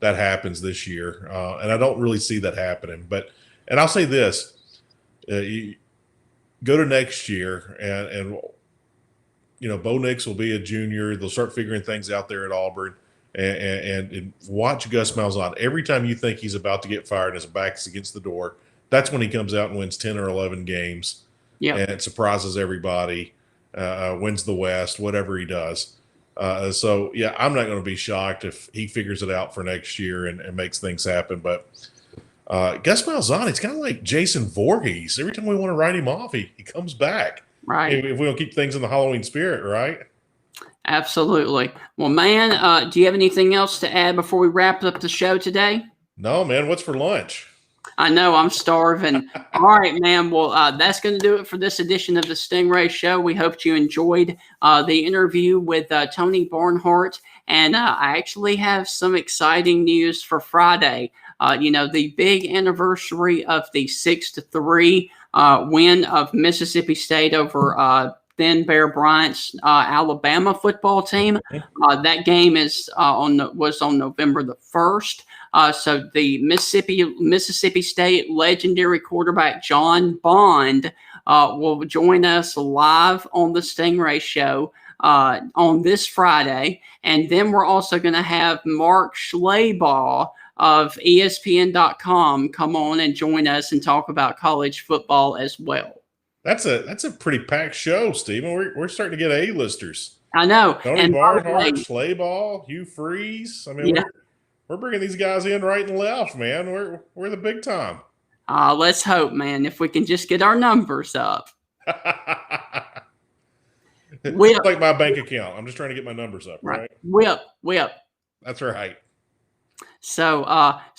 [SPEAKER 3] that happens this year, and I don't really see that happening. And I'll say this: you go to next year, and Bo Nix will be a junior. They'll start figuring things out there at Auburn, and watch Gus Malzahn. Every time you think he's about to get fired and his back is against the door, that's when he comes out and wins 10 or 11 games, and surprises everybody, wins the West, whatever he does. So, yeah, I'm not going to be shocked if he figures it out for next year and makes things happen. But Gus Malzahn, it's kind of like Jason Voorhees. Every time we want to write him off, he comes back.
[SPEAKER 1] Right.
[SPEAKER 3] If we don't keep things in the Halloween spirit, right?
[SPEAKER 1] Absolutely. Well, man, do you have anything else to add before we wrap up the show today?
[SPEAKER 3] No, man. What's for lunch?
[SPEAKER 1] I know, I'm starving. All right, man. Well, that's going to do it for this edition of the Stingray Show. We hope you enjoyed the interview with Tony Barnhart. And I actually have some exciting news for Friday. The big anniversary of the 6-3 win of Mississippi State over then Bear Bryant's Alabama football team. That game was on November the 1st. So the Mississippi State legendary quarterback John Bond will join us live on the Stingray Show on this Friday. And then we're also going to have Mark Schleybaugh of ESPN.com come on and join us and talk about college football as well. That's
[SPEAKER 3] a pretty packed show, Stephen. We're starting to get A-listers.
[SPEAKER 1] I know.
[SPEAKER 3] Tony Barnhart, Schleybaugh, Hugh Freeze. I mean, we're bringing these guys in right and left, man. We're the big time.
[SPEAKER 1] Let's hope, man, if we can just get our numbers up.
[SPEAKER 3] It's like my bank account. I'm just trying to get my numbers up, right?
[SPEAKER 1] Whip.
[SPEAKER 3] That's right.
[SPEAKER 1] So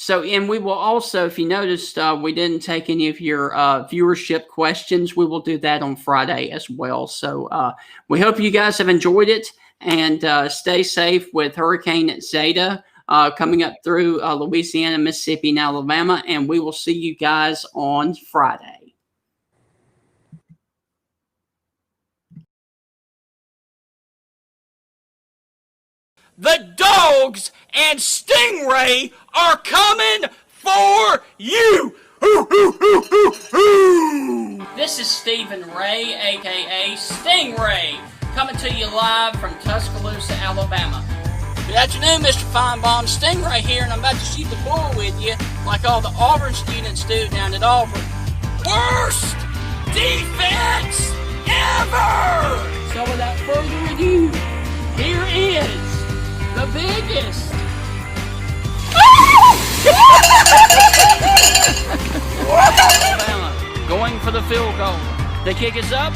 [SPEAKER 1] and we will also, if you noticed, we didn't take any of your viewership questions. We will do that on Friday as well. So we hope you guys have enjoyed it, and stay safe with Hurricane Zeta coming up through Louisiana, Mississippi, and Alabama. And we will see you guys on Friday.
[SPEAKER 2] The Dogs and Stingray are coming for you!
[SPEAKER 1] This is Stephen Ray, a.k.a. Stingray, coming to you live from Tuscaloosa, Alabama.
[SPEAKER 2] Good afternoon, Mr. Feinbaum. Stingray here, and I'm about to shoot the bull with you like all the Auburn students do down at Auburn. Worst defense ever!
[SPEAKER 1] So without further ado, here is the biggest Alabama going for the field goal. The kick is up.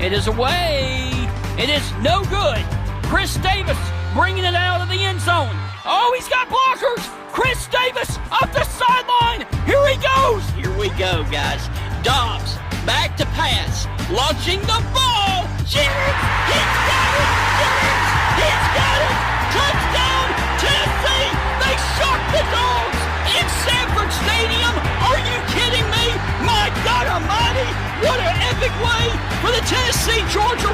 [SPEAKER 1] It is away. It is no good. Chris Davis bringing it out of the end zone. Oh, he's got blockers. Chris Davis up the sideline. Here he goes.
[SPEAKER 2] Here we go, guys. Dobbs back to pass. Launching the ball. Jennings, he's got it. Jennings, he's got it. Touchdown, Tennessee! They shocked the Dogs in Sanford Stadium! Are you kidding me? My God almighty! What an epic way for the Tennessee-Georgia